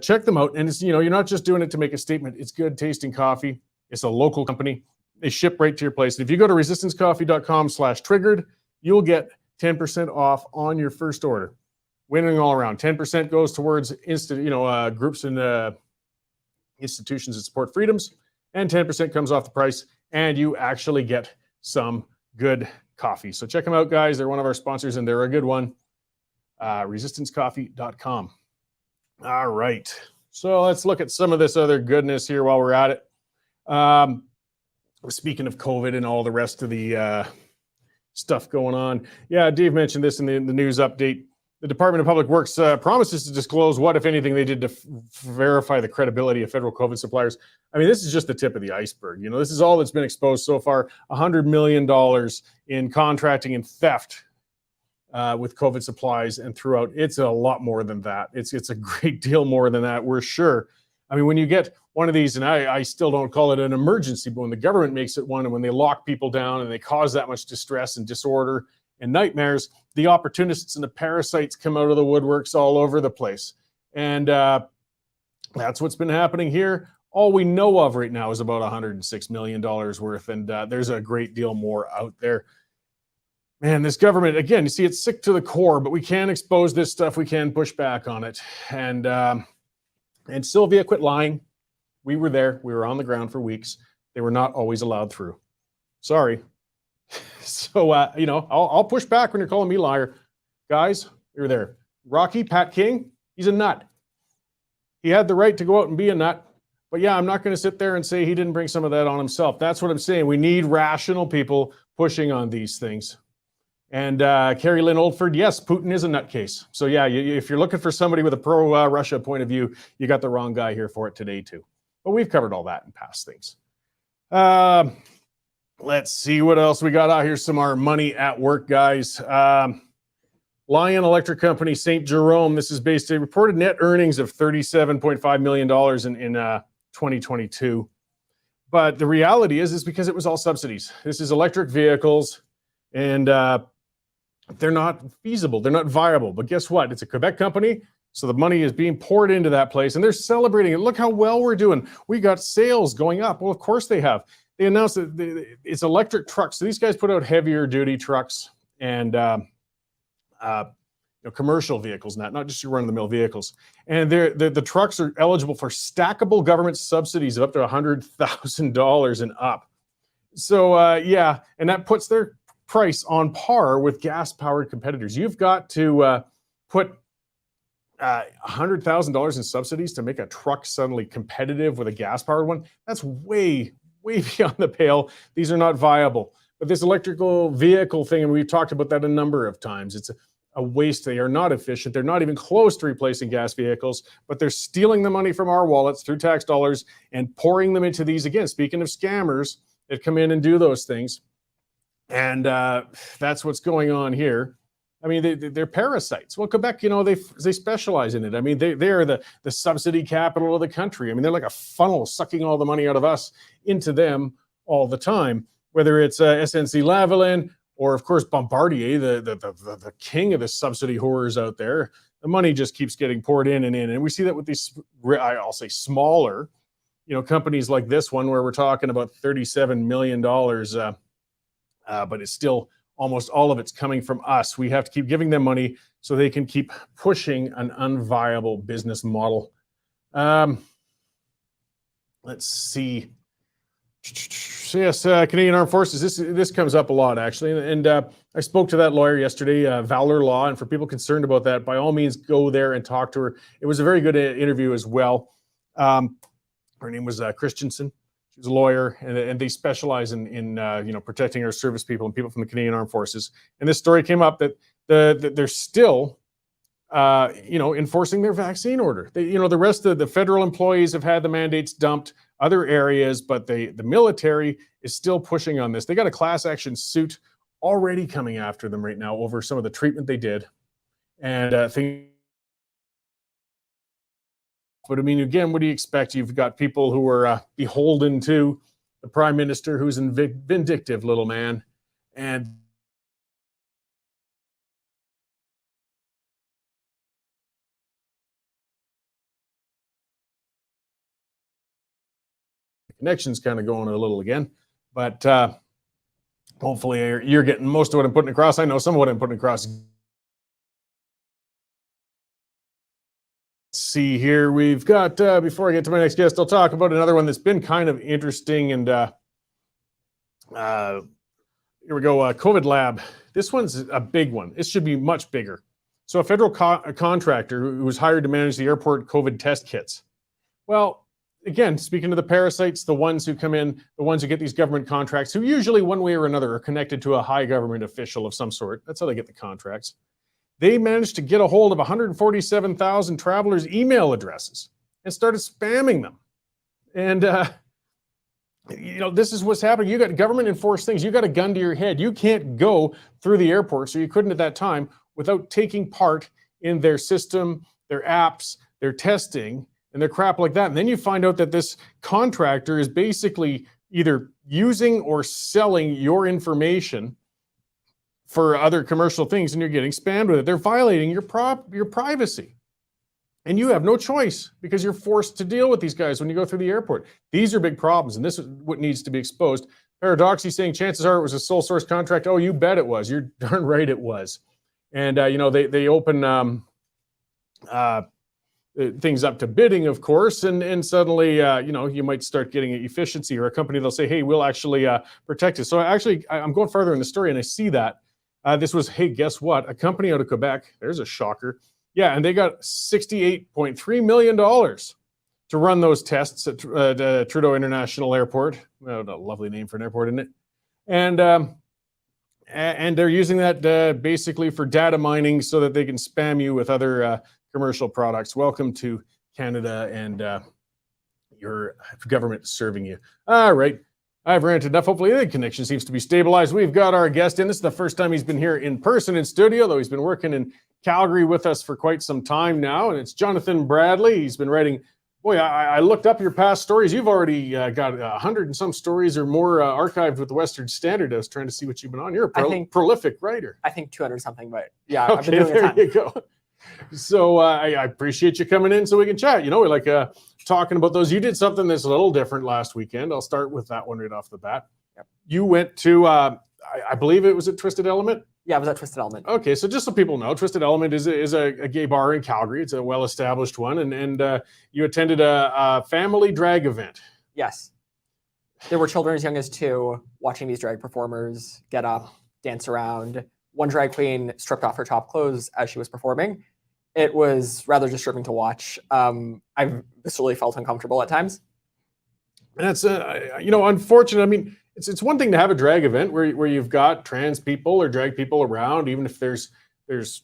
S1: Check them out. And it's, you're not just doing it to make a statement. It's good tasting coffee. It's a local company. They ship right to your place. And if you go to resistancecoffee.com/triggered, you'll get 10% off on your first order. Winning all around. 10% goes towards groups and institutions that support freedoms, and 10% comes off the price, and you actually get some good coffee. So check them out, guys. They're one of our sponsors, and they're a good one. Resistancecoffee.com. All right. So let's look at some of this other goodness here while we're at it. Speaking of COVID and all the rest of the stuff going on. Yeah, Dave mentioned this in the news update. The Department of Public Works promises to disclose what, if anything, they did to verify the credibility of federal COVID suppliers. I mean, this is just the tip of the iceberg. This is all that's been exposed so far. $100 million in contracting and theft with COVID supplies and throughout. It's a lot more than that. It's a great deal more than that, we're sure. I mean, when you get one of these, and I still don't call it an emergency, but when the government makes it one, and when they lock people down and they cause that much distress and disorder and nightmares, the opportunists and the parasites come out of the woodworks all over the place. And that's what's been happening here. All we know of right now is about $106 million worth, and there's a great deal more out there. Man, this government, again, you see, it's sick to the core, but we can expose this stuff. We can push back on it. And Sylvia, quit lying. We were there. We were on the ground for weeks. They were not always allowed through. Sorry. So, I'll push back when you're calling me liar. Guys, you're there. Rocky, Pat King, he's a nut. He had the right to go out and be a nut. But yeah, I'm not going to sit there and say he didn't bring some of that on himself. That's what I'm saying. We need rational people pushing on these things. And Carrie Lynn Oldford, yes, Putin is a nutcase. So yeah, if you're looking for somebody with a pro-Russia point of view, you got the wrong guy here for it today too. But we've covered all that in past things. Let's see what else we got out here. Some more money at work, guys. Lion Electric Company, St. Jerome. This is based on reported net earnings of $37.5 million in 2022. But the reality is because it was all subsidies. This is electric vehicles, and they're not feasible. They're not viable. But guess what? It's a Quebec company, so the money is being poured into that place, and they're celebrating it. Look how well we're doing. We got sales going up. Well, of course they have. They announced that it's electric trucks. So these guys put out heavier duty trucks and commercial vehicles, not just your run-of-the-mill vehicles. And the trucks are eligible for stackable government subsidies of up to $100,000 and up. So yeah, and that puts their price on par with gas-powered competitors. You've got to put $100,000 in subsidies to make a truck suddenly competitive with a gas-powered one. That's way beyond the pale. These are not viable. But this electrical vehicle thing, and we've talked about that a number of times, it's a waste. They are not efficient. They're not even close to replacing gas vehicles, but they're stealing the money from our wallets through tax dollars and pouring them into these. Again, speaking of scammers that come in and do those things. And that's what's going on here. I mean, they're parasites. Well, Quebec, they specialize in it. I mean, they are the subsidy capital of the country. I mean, they're like a funnel sucking all the money out of us into them all the time, whether it's SNC-Lavalin or, of course, Bombardier, the king of the subsidy horrors out there. The money just keeps getting poured in and in. And we see that with these, I'll say, smaller, companies like this one where we're talking about $37 million, but it's still almost all of it's coming from us. We have to keep giving them money so they can keep pushing an unviable business model. Let's see. Yes, Canadian Armed Forces. This comes up a lot, actually. And I spoke to that lawyer yesterday, Valor Law. And for people concerned about that, by all means, go there and talk to her. It was a very good interview as well. Her name was Christensen. She's a lawyer, and they specialize in protecting our service people and people from the Canadian Armed Forces. And this story came up that they're still enforcing their vaccine order. The rest of the federal employees have had the mandates dumped other areas, but the military is still pushing on this. They got a class action suit already coming after them right now over some of the treatment they did, and things. But I mean, again, what do you expect? You've got people who are beholden to the prime minister, who's a vindictive little man, and the connection's kind of going a little again. But hopefully you're getting most of what I'm putting across. I know some of what I'm putting across. See here, we've got, before I get to my next guest, I'll talk about another one that's been kind of interesting. And here we go, COVID lab. This one's a big one. It should be much bigger. So a federal contractor who was hired to manage the airport COVID test kits. Well, again, speaking to the parasites, the ones who come in, the ones who get these government contracts, who usually one way or another are connected to a high government official of some sort. That's how they get the contracts. They managed to get a hold of 147,000 travelers' email addresses and started spamming them. And, this is what's happening. You got government enforced things. You got a gun to your head. You can't go through the airport, so you couldn't at that time, without taking part in their system, their apps, their testing, and their crap like that. And then you find out that this contractor is basically either using or selling your information for other commercial things, and you're getting spammed with it. They're violating your privacy. And you have no choice because you're forced to deal with these guys when you go through the airport. These are big problems, and this is what needs to be exposed. Paradoxy saying chances are it was a sole source contract. Oh, you bet it was. You're darn right it was. And, they open things up to bidding, of course, and suddenly, you might start getting efficiency, or a company, they'll say, hey, we'll actually protect it. So actually, I'm going further in the story, and I see that. This was, hey, guess what? A company out of Quebec, there's a shocker. Yeah, and they got $68.3 million to run those tests at Trudeau International Airport. Well, a lovely name for an airport, isn't it? And they're using that basically for data mining so that they can spam you with other commercial products. Welcome to Canada and your government serving you. All right. I've ranted enough. Hopefully the connection seems to be stabilized. We've got our guest in. This is the first time he's been here in person in studio, though he's been working in Calgary with us for quite some time now. And it's Jonathan Bradley. He's been writing, boy, I looked up your past stories. You've already got 100 and some stories or more archived with the Western Standard. I was trying to see what you've been on. You're a prolific writer.
S4: I think 200 something, but yeah,
S1: okay,
S4: I've been doing
S1: there
S4: a ton.
S1: you go. So I appreciate you coming in so we can chat. You know, we like talking about those. You did something that's a little different last weekend. I'll start with that one right off the bat.
S4: Yep.
S1: You went to, I believe it was at Twisted Element?
S4: Yeah, I was at Twisted Element.
S1: Okay, so just so people know, Twisted Element is a gay bar in Calgary. It's a well-established one, and you attended a family drag event.
S4: Yes. There were children as young as 2 watching these drag performers get up, dance around. One drag queen stripped off her top clothes as she was performing. It was rather disturbing to watch. I viscerally felt uncomfortable at times.
S1: And that's, unfortunate. I mean, it's one thing to have a drag event where you've got trans people or drag people around, even if there's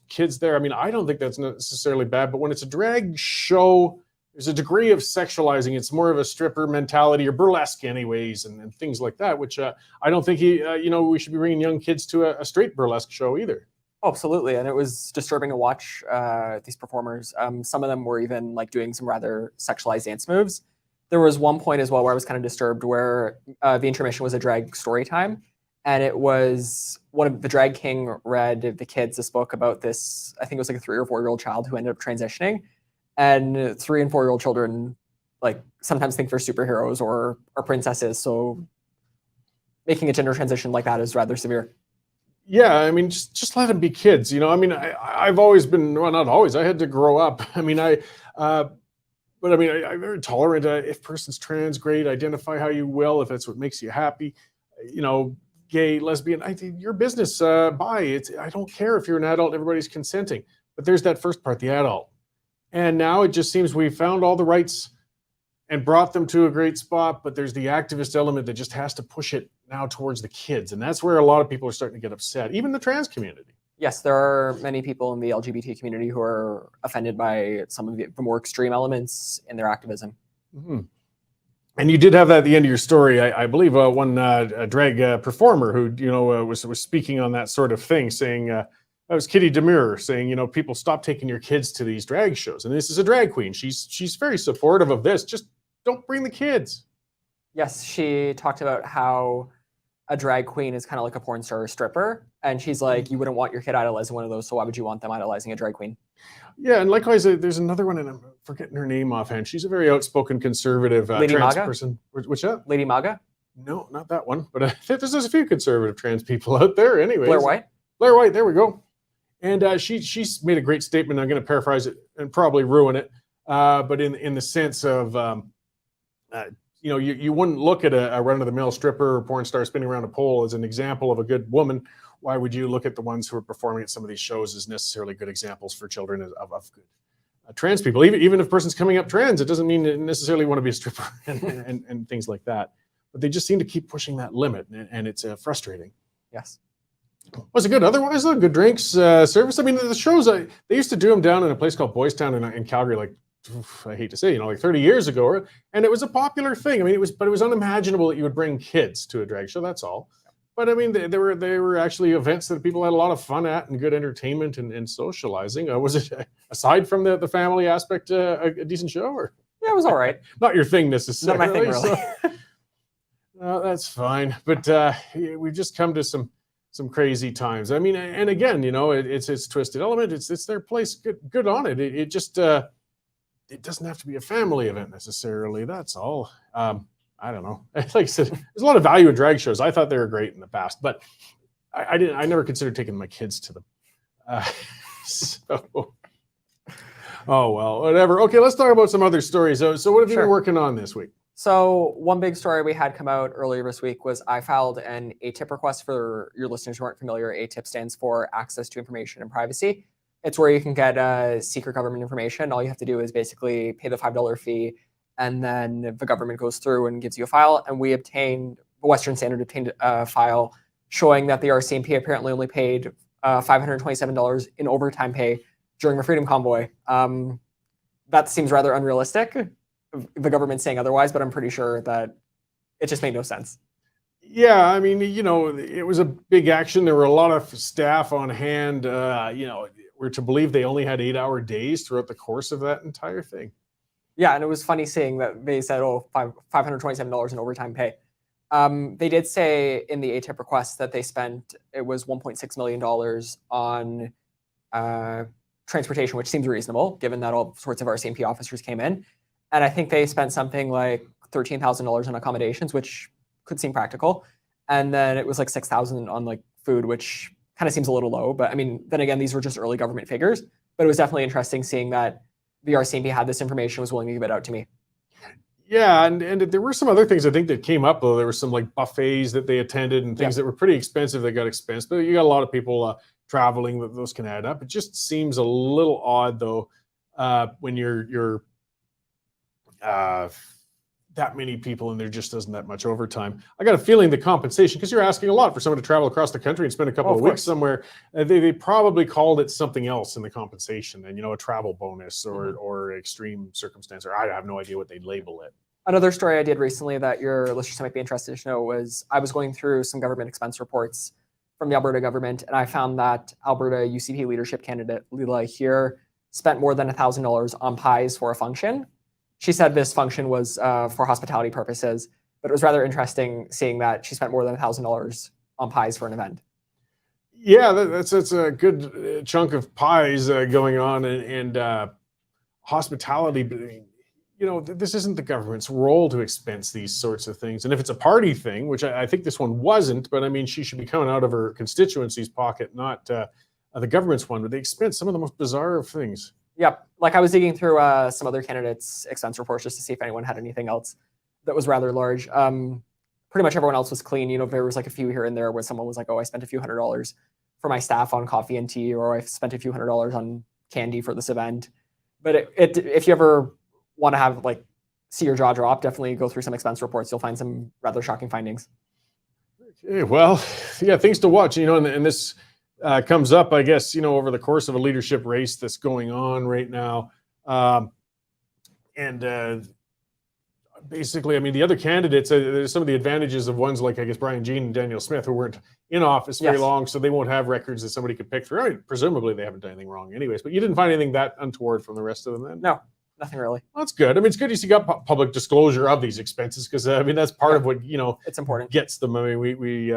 S1: kids there. I mean, I don't think that's necessarily bad, but when it's a drag show, there's a degree of sexualizing. It's more of a stripper mentality or burlesque anyways, and things like that, which I don't think we should be bringing young kids to a straight burlesque show either.
S4: Oh, absolutely. And it was disturbing to watch these performers. Some of them were even like doing some rather sexualized dance moves. There was one point as well where I was kind of disturbed where the intermission was a drag story time. And it was one of the drag king read the kids this book about this, I think it was like a 3 or 4-year-old child who ended up transitioning. And 3 and 4-year-old children like sometimes think they're superheroes or princesses. So making a gender transition like that is rather severe.
S1: Yeah, I mean, just let them be kids. I mean, I've always been, well, not always. I had to grow up. I mean, I'm very tolerant. If person's trans, great. Identify how you will, if that's what makes you happy. Gay, lesbian, your business. Bi. I don't care if you're an adult. Everybody's consenting. But there's that first part, the adult. And now it just seems we found all the rights and brought them to a great spot, but there's the activist element that just has to push it now towards the kids. And that's where a lot of people are starting to get upset, even the trans community.
S4: Yes, there are many people in the LGBT community who are offended by some of the more extreme elements in their activism.
S1: Mm-hmm. And you did have that at the end of your story. I believe one drag performer who, was speaking on that sort of thing, saying, that was Kitty Demure saying, people stop taking your kids to these drag shows. And this is a drag queen. She's very supportive of this. Just don't bring the kids.
S4: Yes, she talked about how a drag queen is kind of like a porn star or stripper. And she's like, you wouldn't want your kid idolizing one of those, so why would you want them idolizing a drag queen?
S1: Yeah, and likewise, there's another one, and I'm forgetting her name offhand. She's a very outspoken conservative
S4: Lady
S1: trans
S4: Maga?
S1: person. Which that?
S4: Lady Maga?
S1: No, not that one. But I think there's a few conservative trans people out there anyways.
S4: Blair White?
S1: Blair White, there we go. And she's made a great statement. I'm going to paraphrase it and probably ruin it. But in the sense of, you wouldn't look at a run-of-the-mill stripper or porn star spinning around a pole as an example of a good woman. Why would you look at the ones who are performing at some of these shows as necessarily good examples for children of good trans people? Even if a person's coming up trans, it doesn't mean they necessarily want to be a stripper and things like that. But they just seem to keep pushing that limit, and it's frustrating.
S4: Yes.
S1: Was it good otherwise, though? Good drinks, service? I mean, the shows, they used to do them down in a place called Boys Town in Calgary, like, I hate to say, like 30 years ago, and it was a popular thing. I mean, it was unimaginable that you would bring kids to a drag show, that's all. But I mean, they were actually events that people had a lot of fun at and good entertainment and socializing. Was it, aside from the family aspect, a decent show? Or?
S4: Yeah, it was all right.
S1: Not your thing necessarily.
S4: Not my thing, really.
S1: So, that's fine. But we've just come to some crazy times. I mean, and again, it's Twisted Element. It's their place. Good on it. It just it doesn't have to be a family event necessarily. That's all. I don't know. Like I said, there's a lot of value in drag shows. I thought they were great in the past, but I never considered taking my kids to them. So, oh well, whatever. Okay, let's talk about some other stories. So what have you been working on this week?
S4: So one big story we had come out earlier this week was I filed an ATIP request. For your listeners who aren't familiar, ATIP stands for Access to Information and Privacy. It's where you can get secret government information. All you have to do is basically pay the $5 fee, and then the government goes through and gives you a file. And the Western Standard obtained a file showing that the RCMP apparently only paid $527 in overtime pay during the Freedom Convoy. That seems rather unrealistic. The government's saying otherwise, but I'm pretty sure that it just made no sense.
S1: Yeah, I mean, it was a big action. There were a lot of staff on hand. We're to believe they only had 8-hour days throughout the course of that entire thing.
S4: Yeah, and it was funny seeing that they said, oh, $527 in overtime pay. They did say in the ATIP request that they spent, it was $1.6 million on transportation, which seems reasonable given that all sorts of RCMP officers came in. And I think they spent something like $13,000 on accommodations, which could seem practical. And then it was like $6,000 on like food, which kind of seems a little low. But I mean, then again, these were just early government figures. But it was definitely interesting seeing that the RCMP had this information, was willing to give it out to me.
S1: Yeah, and there were some other things I think that came up though. There were some like buffets that they attended and things that were pretty expensive that got expensed. But you got a lot of people traveling; that those can add up. It just seems a little odd though when you're that many people and there just isn't that much overtime. I got a feeling the compensation, because you're asking a lot for someone to travel across the country and spend a couple of weeks somewhere, they probably called it something else in the compensation, and a travel bonus or extreme circumstance, or I have no idea what they'd label it.
S4: Another story I did recently that your listeners might be interested to know was I was going through some government expense reports from the Alberta government, and I found that Alberta UCP leadership candidate Leela here spent more than $1,000 on pies for a function. She said this function was for hospitality purposes, but it was rather interesting seeing that she spent more than $1,000 on pies for an event.
S1: Yeah, that's a good chunk of pies going on, and hospitality. This isn't the government's role to expense these sorts of things. And if it's a party thing, which I think this one wasn't, but I mean, she should be coming out of her constituency's pocket, not the government's one. But they expense some of the most bizarre of things.
S4: Yep. Like I was digging through some other candidates' expense reports just to see if anyone had anything else that was rather large. Pretty much everyone else was clean. There was like a few here and there where someone was like, oh, I spent a few $100s for my staff on coffee and tea, or I spent a few $100s on candy for this event. But if you ever want to have see your jaw drop, definitely go through some expense reports. You'll find some rather shocking findings.
S1: Okay, well, yeah, things to watch, and this comes up, I guess, over the course of a leadership race that's going on right now. Basically, I mean, the other candidates, there's some of the advantages of ones like, I guess, Brian Jean and Daniel Smith, who weren't in office very long, so they won't have records that somebody could pick through. I mean, presumably they haven't done anything wrong anyways, but you didn't find anything that untoward from the rest of them then?
S4: No, nothing really.
S1: Well, that's good. I mean, it's good you got public disclosure of these expenses, because, I mean, that's part of what,
S4: it's important.
S1: Gets them. I mean, we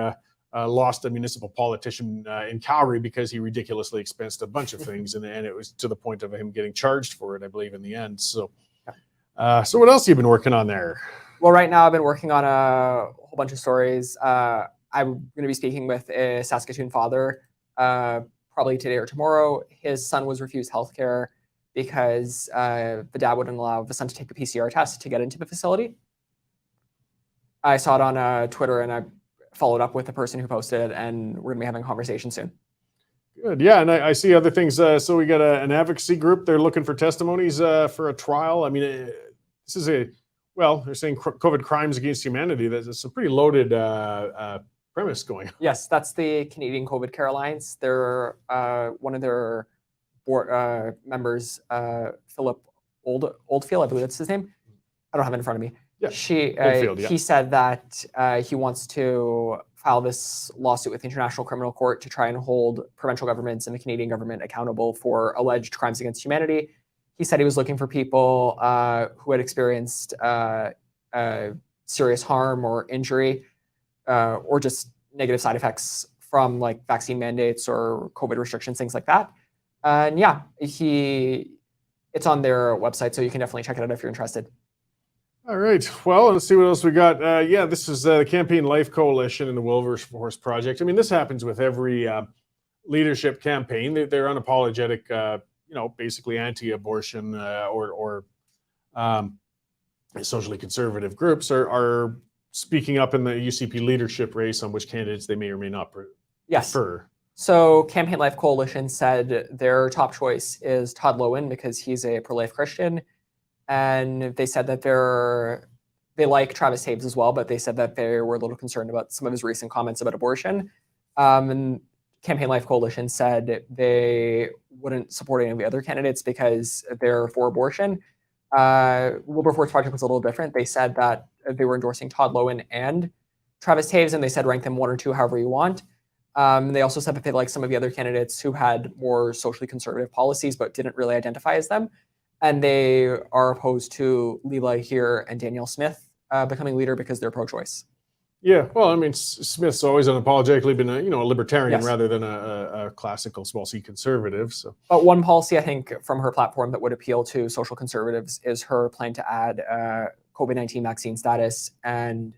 S1: lost a municipal politician in Calgary because he ridiculously expensed a bunch of things, and it was to the point of him getting charged for it, I believe, in the end. So, so what else have you been working on there?
S4: Well, right now I've been working on a whole bunch of stories. I'm going to be speaking with a Saskatoon father probably today or tomorrow. His son was refused healthcare because the dad wouldn't allow the son to take a PCR test to get into the facility. I saw it on Twitter, and I followed up with the person who posted it, and we're going to be having a conversation soon.
S1: Good. Yeah, and I see other things. So we got an advocacy group. They're looking for testimonies for a trial. I mean, this is they're saying COVID crimes against humanity. That's a pretty loaded premise going on.
S4: Yes, that's the Canadian COVID Care Alliance. They're one of their board members, Philip Oldfield, I believe that's his name. I don't have it in front of me.
S1: Yeah.
S4: He said that he wants to file this lawsuit with the International Criminal Court to try and hold provincial governments and the Canadian government accountable for alleged crimes against humanity. He said he was looking for people who had experienced serious harm or injury or just negative side effects from vaccine mandates or COVID restrictions, things like that. And yeah, it's on their website, so you can definitely check it out if you're interested.
S1: All right. Well, let's see what else we got. This is the Campaign Life Coalition and the Wilberforce Project. I mean, this happens with every leadership campaign. They're unapologetic, basically anti-abortion or socially conservative groups are speaking up in the UCP leadership race on which candidates they may or may not prefer.
S4: So Campaign Life Coalition said their top choice is Todd Loewen because he's a pro-life Christian. And they said that they like Travis Taves as well, but they said that they were a little concerned about some of his recent comments about abortion. And Campaign Life Coalition said they wouldn't support any of the other candidates because they're for abortion. Wilberforce Project was a little different. They said that they were endorsing Todd Loewen and Travis Taves, and they said rank them 1 or 2, however you want. They also said that they liked some of the other candidates who had more socially conservative policies, but didn't really identify as them. And they are opposed to Leela here and Danielle Smith becoming leader because they're pro-choice.
S1: Yeah, well, I mean, Smith's always unapologetically been a libertarian
S4: Yes.
S1: rather than a classical small c conservative. So,
S4: But one policy I think from her platform that would appeal to social conservatives is her plan to add COVID-19 vaccine status and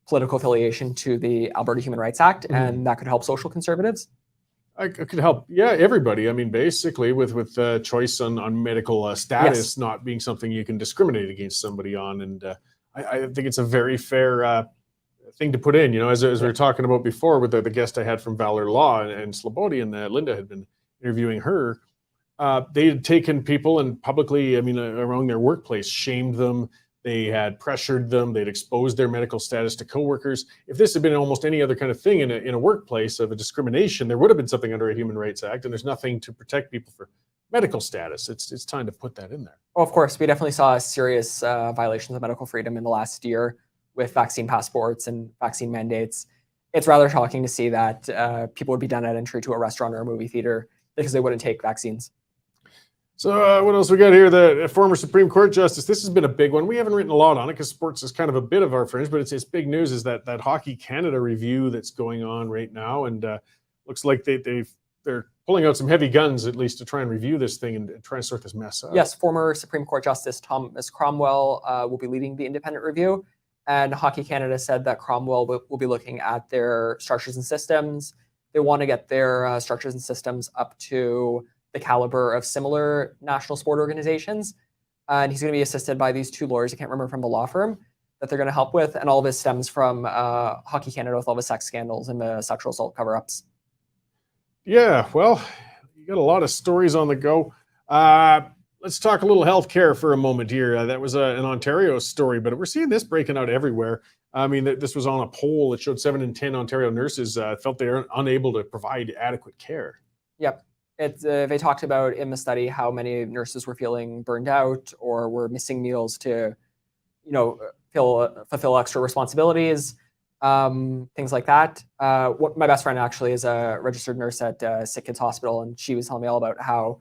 S4: political affiliation to the Alberta Human Rights Act, and that could help social conservatives.
S1: I could help, everybody. I mean, basically, with choice on medical status not being something you can discriminate against somebody on, and I think it's a very fair thing to put in. As we were talking about before with the guest I had from Valor Law and Slobody, and Linda had been interviewing her. They had taken people and publicly, around their workplace, shamed them. They had pressured them. They'd exposed their medical status to coworkers. If this had been almost any other kind of thing in a workplace of a discrimination, there would have been something under a Human Rights Act, and there's nothing to protect people for medical status. It's time to put that in there.
S4: Oh, of course, we definitely saw serious violations of medical freedom in the last year with vaccine passports and vaccine mandates. It's rather shocking to see that people would be denied entry to a restaurant or a movie theater because they wouldn't take vaccines.
S1: So what else we got here? The former Supreme Court Justice. This has been a big one. We haven't written a lot on it because sports is kind of a bit of our fringe, but it's big news is that Hockey Canada review that's going on right now. And looks like they're pulling out some heavy guns, at least, to try and review this thing and try and sort this mess out.
S4: Yes, former Supreme Court Justice Thomas Cromwell will be leading the independent review. And Hockey Canada said that Cromwell will be looking at their structures and systems. They want to get their structures and systems up to the caliber of similar national sport organizations. And he's going to be assisted by these 2 lawyers, I can't remember from the law firm, that they're going to help with. And all of this stems from Hockey Canada with all the sex scandals and the sexual assault cover-ups.
S1: Yeah, well, you got a lot of stories on the go. Let's talk a little healthcare for a moment here. That was an Ontario story, but we're seeing this breaking out everywhere. I mean, this was on a poll that showed 7 in 10 Ontario nurses felt they are unable to provide adequate care.
S4: Yep. They talked about in the study how many nurses were feeling burned out or were missing meals to, fulfill extra responsibilities, things like that. My best friend actually is a registered nurse at Sick Kids Hospital, and she was telling me all about how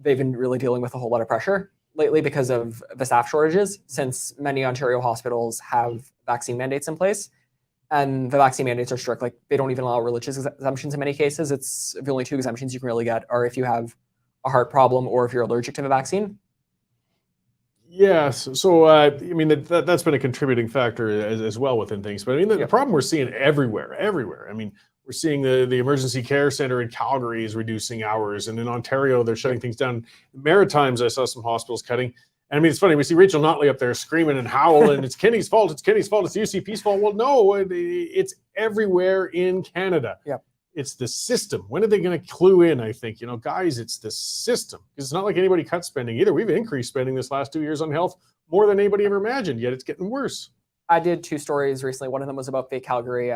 S4: they've been really dealing with a whole lot of pressure lately because of the staff shortages, since many Ontario hospitals have vaccine mandates in place. And the vaccine mandates are strict. Like, they don't even allow religious exemptions in many cases. It's the only 2 exemptions you can really get are if you have a heart problem or if you're allergic to the vaccine.
S1: Yes. So, I mean, that's been a contributing factor as well within things. But I mean, the problem we're seeing everywhere. I mean, we're seeing the emergency care center in Calgary is reducing hours. And in Ontario, they're shutting things down. In Maritimes, I saw some hospitals cutting. And I mean, it's funny. We see Rachel Notley up there screaming and howl, and it's Kenny's fault. It's Kenny's fault. It's the UCP's fault. Well, no, it's everywhere in Canada.
S4: Yep.
S1: It's the system. When are they going to clue in? I think, guys, it's the system. Because it's not like anybody cut spending either. We've increased spending this last 2 years on health more than anybody ever imagined. Yet it's getting worse.
S4: I did 2 stories recently. One of them was about the Calgary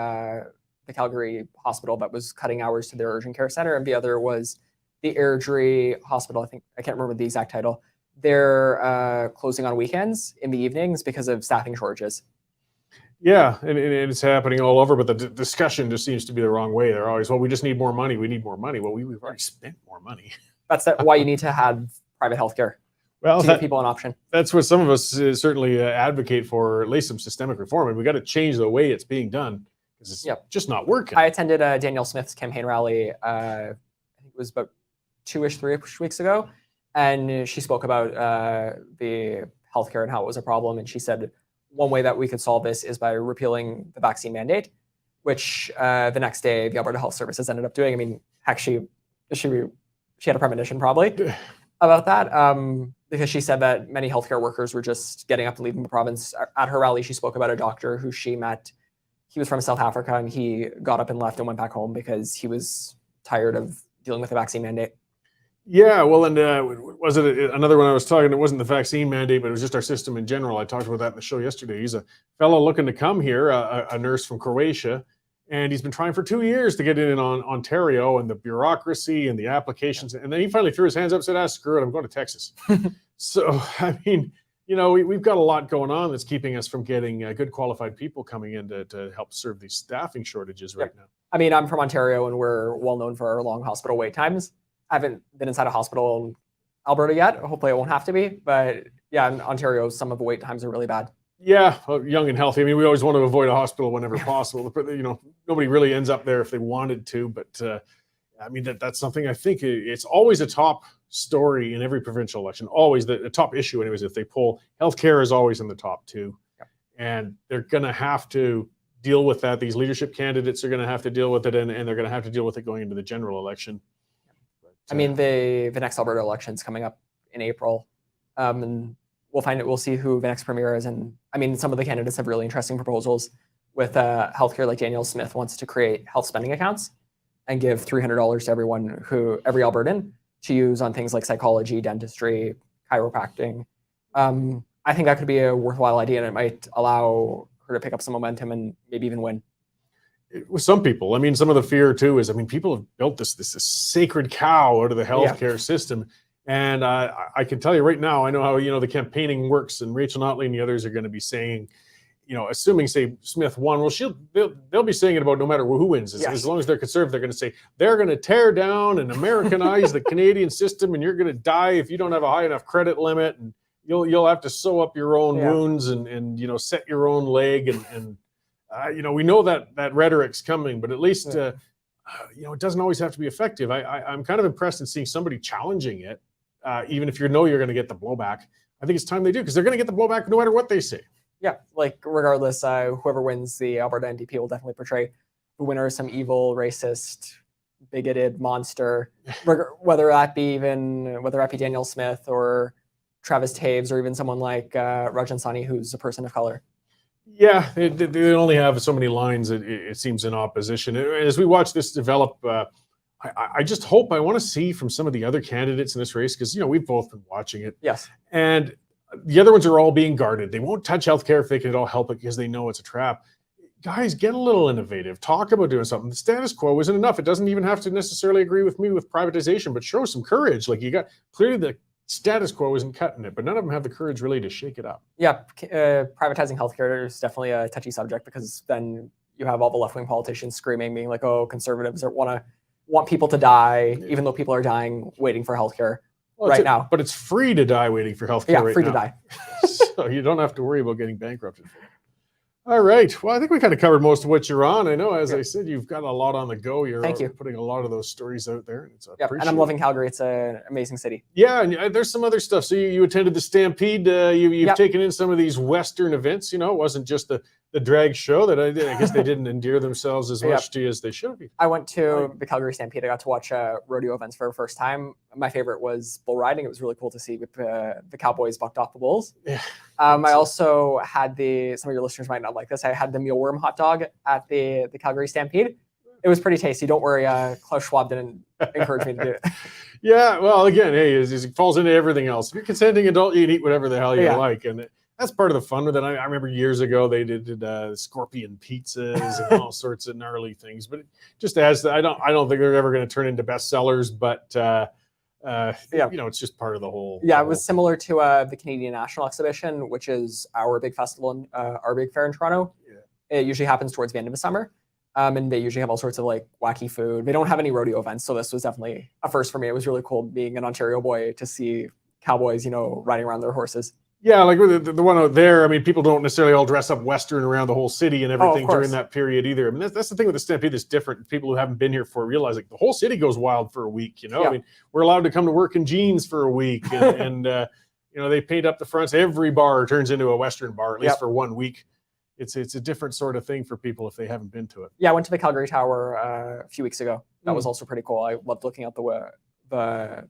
S4: hospital that was cutting hours to their urgent care center, and the other was the Airdrie Hospital. I can't remember the exact title. They're closing on weekends in the evenings because of staffing shortages.
S1: Yeah, and it's happening all over, but the discussion just seems to be the wrong way. They're always, well, we just need more money. We need more money. Well, we've already spent more money.
S4: That's why you need to have private healthcare.
S1: Well,
S4: to give people an option. That's
S1: what some of us certainly advocate for, at least some systemic reform. And we got to change the way it's being done because it's just not working.
S4: I attended Danielle Smith's campaign rally, I think it was about 3 weeks ago. And she spoke about the healthcare and how it was a problem. And she said, one way that we could solve this is by repealing the vaccine mandate, which the next day the Alberta Health Services ended up doing. I mean, actually, she had a premonition probably about that because she said that many healthcare workers were just getting up and leaving the province. At her rally, she spoke about a doctor who she met. He was from South Africa, and he got up and left and went back home because he was tired of dealing with the vaccine mandate.
S1: Yeah, well, and was it another one I was talking? It wasn't the vaccine mandate, but it was just our system in general. I talked about that in the show yesterday. He's a fellow looking to come here, a nurse from Croatia, and he's been trying for 2 years to get in on Ontario and the bureaucracy and the applications. And then he finally threw his hands up and said, screw it, I'm going to Texas. So, I mean, we've got a lot going on that's keeping us from getting good qualified people coming in to help serve these staffing shortages right now.
S4: I mean, I'm from Ontario and we're well known for our long hospital wait times. I haven't been inside a hospital in Alberta yet. Hopefully it won't have to be. But yeah, in Ontario, some of the wait times are really bad.
S1: Yeah, young and healthy. I mean, we always want to avoid a hospital whenever possible. Nobody really ends up there if they wanted to. But I mean, that's something I think it's always a top story in every provincial election. Always the top issue, anyways. If they poll, healthcare is always in the top two, and they're going to have to deal with that. These leadership candidates are going to have to deal with it, and they're going to have to deal with it going into the general election. But,
S4: I mean, the next Alberta election is coming up in April, and we'll see who the next premier is. And I mean, some of the candidates have really interesting proposals with healthcare. Like Daniel Smith wants to create health spending accounts and give $300 to every Albertan to use on things like psychology, dentistry, chiropractic. I think that could be a worthwhile idea, and it might allow her to pick up some momentum and maybe even win.
S1: With some people, I mean, some of the fear too is, I mean, people have built this sacred cow out of the healthcare system. And I can tell you right now, I know how, the campaigning works, and Rachel Notley and the others are going to be saying, assuming, say, Smith won, well, they'll be saying it about no matter who wins. As long as they're conservative, they're going to say they're going to tear down and Americanize the Canadian system, and you're going to die if you don't have a high enough credit limit, and you'll have to sew up your own wounds and set your own leg, and we know that rhetoric's coming, but at least it doesn't always have to be effective. I'm kind of impressed in seeing somebody challenging it, even if you're going to get the blowback. I think it's time they do, because they're going to get the blowback no matter what they say.
S4: Yeah, like regardless, whoever wins the Alberta NDP will definitely portray the winner as some evil, racist, bigoted monster, whether that be Daniel Smith or Travis Taves, or even someone like Rajan Sani, who's a person of color.
S1: Yeah, they only have so many lines, it seems, in opposition. As we watch this develop, I just hope, I want to see from some of the other candidates in this race, because, we've both been watching it.
S4: Yes.
S1: And the other ones are all being guarded. They won't touch healthcare if they can at all help it, because they know it's a trap. Guys, get a little innovative. Talk about doing something. The status quo isn't enough. It doesn't even have to necessarily agree with me with privatization, but show some courage. Like, clearly the status quo isn't cutting it, but none of them have the courage really to shake it up.
S4: Yeah, privatizing healthcare is definitely a touchy subject, because then you have all the left-wing politicians screaming, being like, "Oh, conservatives want people to die, even though people are dying waiting for healthcare now."
S1: But it's free to die waiting for healthcare right
S4: free
S1: now.
S4: to die.
S1: So you don't have to worry about getting bankrupted. All right. Well, I think we kind of covered most of what you're on. I know, as I said, you've got a lot on the go. You're putting a lot of those stories out there. And
S4: and I'm loving Calgary. It's an amazing city.
S1: Yeah, and there's some other stuff. So you attended the Stampede. You've taken in some of these Western events. It wasn't just the drag show that I guess they didn't endear themselves as much to you as they should be.
S4: I went to the Calgary Stampede. I got to watch rodeo events for the first time. My favorite was bull riding. It was really cool to see the cowboys bucked off the bulls. Yeah. I also had some of your listeners might not like this. I had the mealworm hot dog at the Calgary Stampede. It was pretty tasty. Don't worry, Klaus Schwab didn't encourage me to do it.
S1: Yeah, well, again, hey, it falls into everything else. If you're a consenting adult, you can eat whatever the hell you like. And that's part of the fun with it. I remember years ago they did scorpion pizzas and all sorts of gnarly things. But just I don't think they're ever going to turn into bestsellers. But it's just part of the whole. Yeah,
S4: it was similar to the Canadian National Exhibition, which is our big festival, our big fair in Toronto. Yeah. It usually happens towards the end of the summer. And they usually have all sorts of like wacky food. They don't have any rodeo events, so this was definitely a first for me. It was really cool being an Ontario boy to see cowboys, riding around their horses.
S1: Yeah, like the one out there, I mean, people don't necessarily all dress up Western around the whole city and everything during that period either. I mean, that's the thing with the Stampede that's different. People who haven't been here before realize, like, the whole city goes wild for a week, I mean, we're allowed to come to work in jeans for a week. And they paint up the fronts. Every bar turns into a Western bar, at least for 1 week. It's a different sort of thing for people if they haven't been to it.
S4: Yeah, I went to the Calgary Tower a few weeks ago. That was also pretty cool. I loved looking out the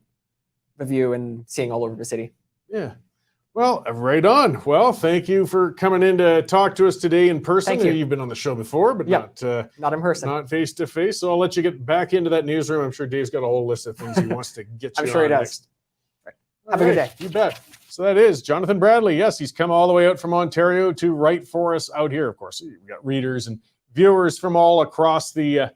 S4: view and seeing all over the city.
S1: Yeah. Well, right on. Well, thank you for coming in to talk to us today in person.
S4: Thank you.
S1: You've been on the show before, but
S4: not in person.
S1: Not face to face. So I'll let you get back into that newsroom. I'm sure Dave's got a whole list of things he wants to get you
S4: I'm sure
S1: on
S4: he does.
S1: next.
S4: Right. Have a good day.
S1: You bet. So that is Jonathan Bradley. Yes, he's come all the way out from Ontario to write for us out here. Of course, we've got readers and viewers from all across the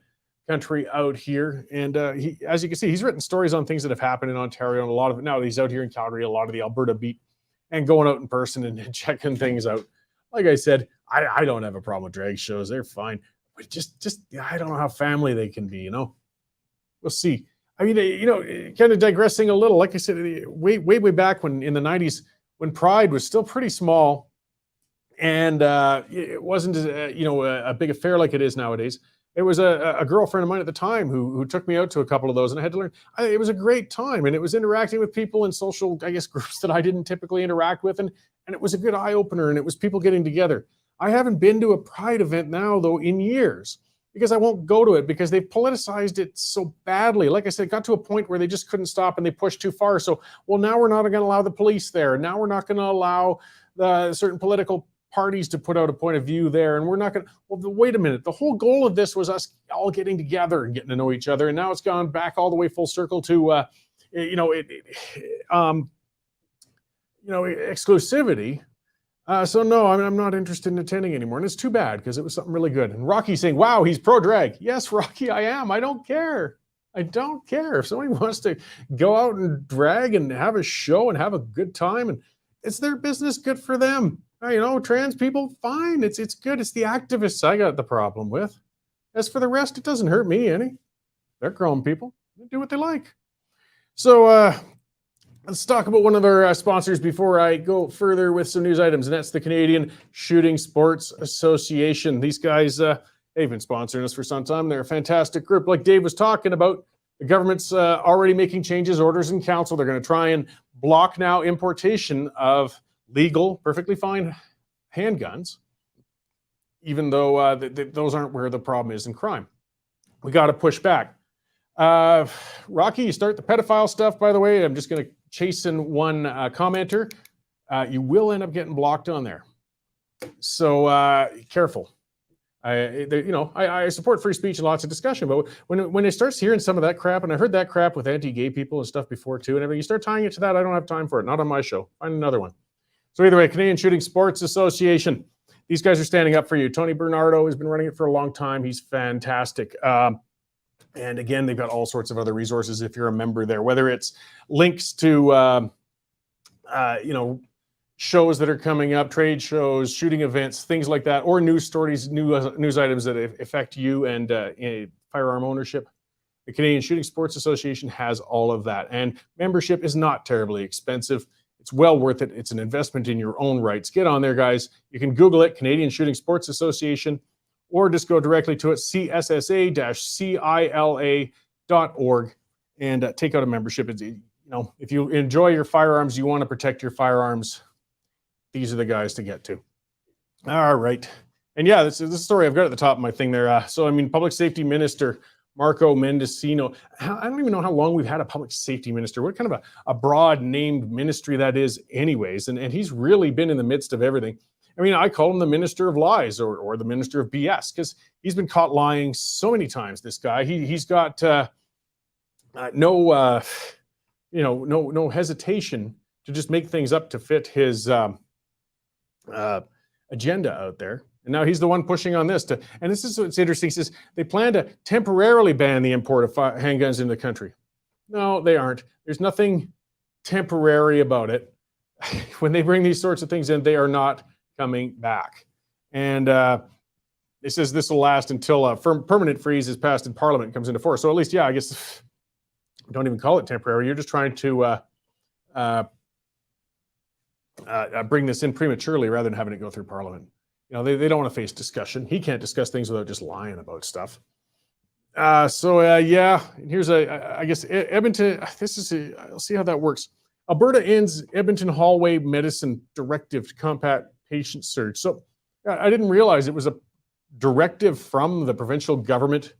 S1: country out here. And he, as you can see, he's written stories on things that have happened in Ontario, and a lot of it now he's out here in Calgary. A lot of the Alberta beat and going out in person and checking things out. Like I said, I don't have a problem with drag shows. They're fine. But just I don't know how family they can be, We'll see. I mean, kind of digressing a little, like I said, way back when in the 90s, when Pride was still pretty small and it wasn't, a big affair like it is nowadays. It was a girlfriend of mine at the time who took me out to a couple of those, and I had to learn. It was a great time, and it was interacting with people in social, I guess, groups that I didn't typically interact with, and it was a good eye opener, and it was people getting together. I haven't been to a Pride event now, though, in years, because I won't go to it because they've politicized it so badly. Like I said, it got to a point where they just couldn't stop and they pushed too far. So, well, now we're not going to allow the police there. Now we're not going to allow the certain political parties to put out a point of view there. And we're not going to, well, wait a minute. The whole goal of this was us all getting together and getting to know each other. And now it's gone back all the way full circle to, exclusivity. So no, I'm not interested in attending anymore. And it's too bad because it was something really good. And Rocky's saying, wow, he's pro-drag. Yes, Rocky, I am. I don't care. I don't care. If somebody wants to go out and drag and have a show and have a good time, and it's their business, good for them. Trans people, fine. It's good. It's the activists I got the problem with. As for the rest, it doesn't hurt me any. They're grown people. They do what they like. So, let's talk about one of our sponsors before I go further with some news items, and that's the Canadian Shooting Sports Association. These guys, they've been sponsoring us for some time. They're a fantastic group. Like Dave was talking about, the government's already making changes, orders in council. They're going to try and block now importation of legal, perfectly fine handguns, even though those aren't where the problem is in crime. We got to push back. Rocky, you start the pedophile stuff, by the way. I'm just going to chasing one commenter. You will end up getting blocked on there. So careful. I support free speech and lots of discussion, but when it starts hearing some of that crap, and I heard that crap with anti-gay people and stuff before too, and everything, you start tying it to that, I don't have time for it. Not on my show. Find another one. So either way, Canadian Shooting Sports Association. These guys are standing up for you. Tony Bernardo has been running it for a long time. He's fantastic. And again, they've got all sorts of other resources if you're a member there, whether it's links to, shows that are coming up, trade shows, shooting events, things like that, or news stories, news items that affect you and firearm ownership. The Canadian Shooting Sports Association has all of that. And membership is not terribly expensive. It's well worth it. It's an investment in your own rights. Get on there, guys. You can Google it, Canadian Shooting Sports Association, or just go directly to it, cssa-cila.org, and take out a membership. If you enjoy your firearms, you want to protect your firearms, these are the guys to get to. All right. And yeah, this is the story I've got at the top of my thing there. Public Safety Minister Marco Mendicino. I don't even know how long we've had a public safety minister. What kind of a broad named ministry that is anyways. And he's really been in the midst of everything. I call him the minister of lies or the minister of BS because he's been caught lying so many times, this guy. He's got no hesitation to just make things up to fit his agenda out there. And now he's the one pushing on this. And this is what's interesting. He says they plan to temporarily ban the import of handguns in the country. No, they aren't. There's nothing temporary about it. When they bring these sorts of things in, they are not coming back. And it says this will last until a permanent freeze is passed in Parliament and comes into force. So at least, I guess, don't even call it temporary. You're just trying to bring this in prematurely rather than having it go through Parliament. They don't want to face discussion. He can't discuss things without just lying about stuff. Here's I guess Edmonton. I'll see how that works. Alberta ends Edmonton hallway medicine directive to combat patient surge. So I didn't realize it was a directive from the provincial government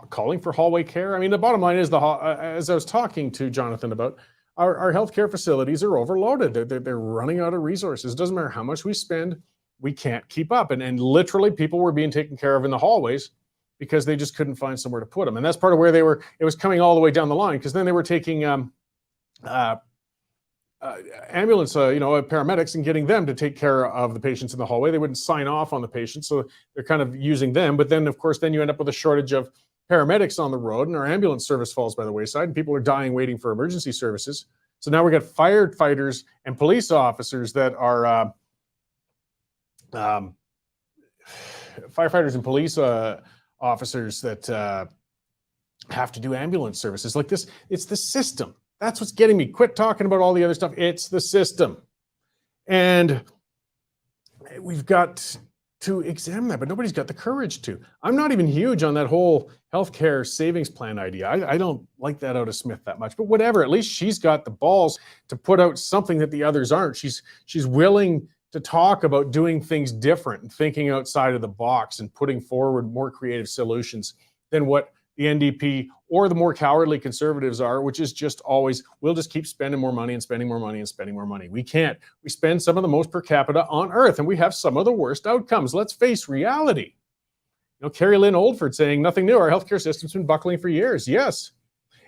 S1: calling for hallway care. The bottom line is, as I was talking to Jonathan about, our healthcare facilities are overloaded. They're running out of resources. It doesn't matter how much we spend, we can't keep up. And literally people were being taken care of in the hallways because they just couldn't find somewhere to put them. And that's part of where it was coming all the way down the line, because then they were taking ambulance, paramedics, and getting them to take care of the patients in the hallway. They wouldn't sign off on the patients, so they're kind of using them. But then, of course, you end up with a shortage of paramedics on the road, and our ambulance service falls by the wayside, and people are dying waiting for emergency services. So now we got firefighters and police officers that are firefighters and police officers that have to do ambulance services like this. It's the system. That's what's getting me. Quit talking about all the other stuff. It's the system. And we've got to examine that, but nobody's got the courage to. I'm not even huge on that whole healthcare savings plan idea. I don't like that out of Smith that much, but whatever. At least she's got the balls to put out something that the others aren't. She's willing to talk about doing things different and thinking outside of the box and putting forward more creative solutions than what the NDP or the more cowardly Conservatives are, which is just always, we'll just keep spending more money and spending more money and spending more money. We can't. We spend some of the most per capita on earth, and we have some of the worst outcomes. Let's face reality. You know, Carrie Lynn Oldford saying nothing new. Our healthcare system's been buckling for years. Yes.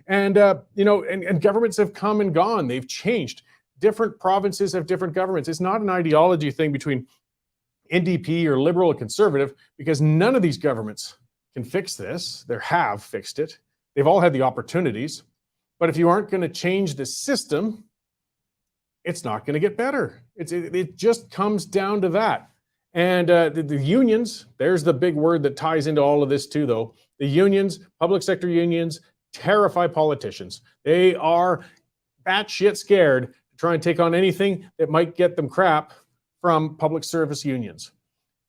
S1: And, and governments have come and gone. They've changed. Different provinces have different governments. It's not an ideology thing between NDP or Liberal or Conservative, because none of these governments can fix this. They have fixed it. They've all had the opportunities. But if you aren't going to change the system, it's not going to get better. It just comes down to that. And the unions, there's the big word that ties into all of this too, though. The unions, public sector unions, terrify politicians. They are batshit scared to try and take on anything that might get them crap from public service unions.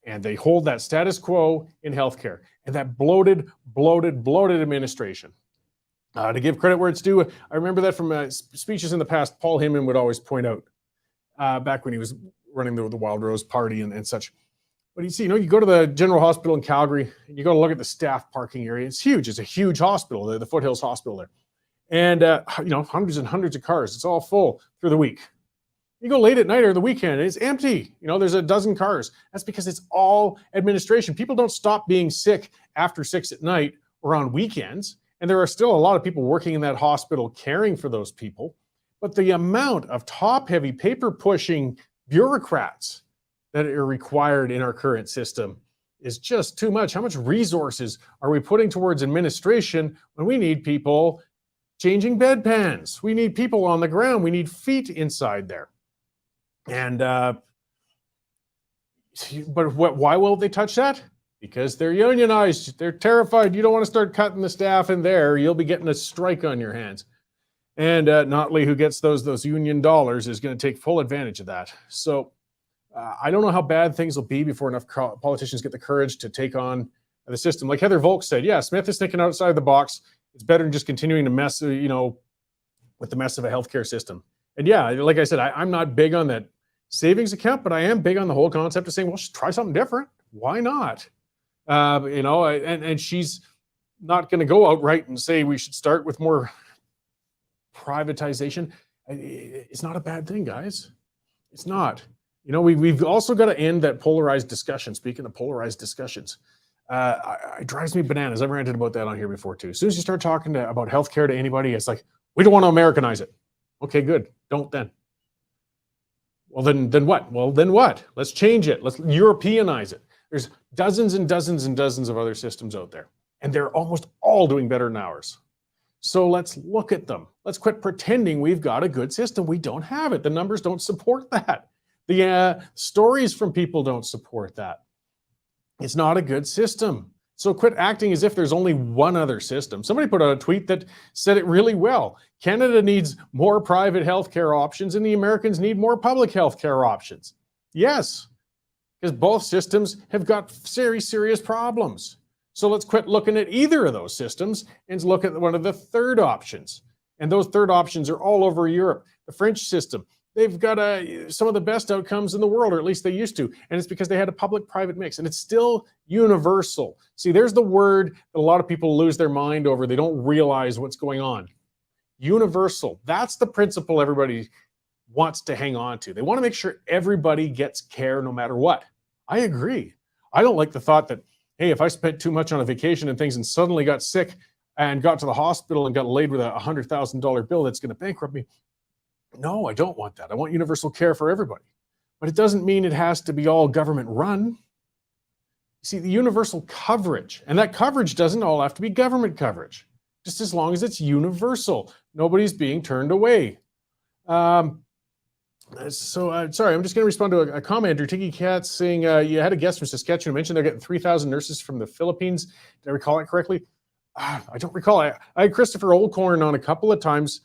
S1: And they hold that status quo in healthcare and that bloated administration. To give credit where it's due, I remember that from speeches in the past. Paul Hinman would always point out back when he was running the Wild Rose Party and such. But you see, you go to the General Hospital in Calgary and you go to look at the staff parking area. It's huge. It's a huge hospital, the Foothills Hospital there. And, hundreds and hundreds of cars. It's all full through the week. You go late at night or the weekend, it's empty. There's a dozen cars. That's because it's all administration. People don't stop being sick after 6 at night or on weekends. And there are still a lot of people working in that hospital caring for those people. But the amount of top-heavy, paper-pushing bureaucrats that are required in our current system is just too much. How much resources are we putting towards administration when we need people changing bedpans? We need people on the ground. We need feet inside there. And why won't they touch that? Because they're unionized. They're terrified. You don't want to start cutting the staff in there. You'll be getting a strike on your hands. And Notley, who gets those union dollars, is going to take full advantage of that. So I don't know how bad things will be before enough politicians get the courage to take on the system. Like Heather Volk said, yeah, Smith is thinking outside the box. It's better than just continuing to mess, with the mess of a healthcare system. And yeah, like I said, I'm not big on that savings account, but I am big on the whole concept of saying, well, just try something different. Why not? And she's not going to go outright and say we should start with more privatization. It's not a bad thing, guys. It's not. We've also got to end that polarized discussion. Speaking of polarized discussions, it drives me bananas. I've ranted about that on here before too. As soon as you start talking about healthcare to anybody, it's like, we don't want to Americanize it. Okay, good. Don't then. Well, then what? Well, then what? Let's change it. Let's Europeanize it. There's dozens and dozens and dozens of other systems out there, and they're almost all doing better than ours. So let's look at them. Let's quit pretending we've got a good system. We don't have it. The numbers don't support that. The stories from people don't support that. It's not a good system. So quit acting as if there's only one other system. Somebody put out a tweet that said it really well. Canada needs more private healthcare options and the Americans need more public healthcare options. Yes, because both systems have got very serious problems. So let's quit looking at either of those systems and look at one of the third options. And those third options are all over Europe. The French system, they've got some of the best outcomes in the world, or at least they used to. And it's because they had a public-private mix. And it's still universal. See, there's the word that a lot of people lose their mind over. They don't realize what's going on. Universal. That's the principle everybody wants to hang on to. They want to make sure everybody gets care no matter what. I agree. I don't like the thought that, hey, if I spent too much on a vacation and things and suddenly got sick and got to the hospital and got laid with a $100,000 bill that's going to bankrupt me. No, I don't want that. I want universal care for everybody. But it doesn't mean it has to be all government run. See, the universal coverage, and that coverage doesn't all have to be government coverage, just as long as it's universal. Nobody's being turned away. Sorry, I'm just going to respond to a comment. Tiki Cat saying you had a guest from Saskatchewan mentioned they're getting 3,000 nurses from the Philippines. Did I recall it correctly? I don't recall. I had Christopher Oldcorn on a couple of times.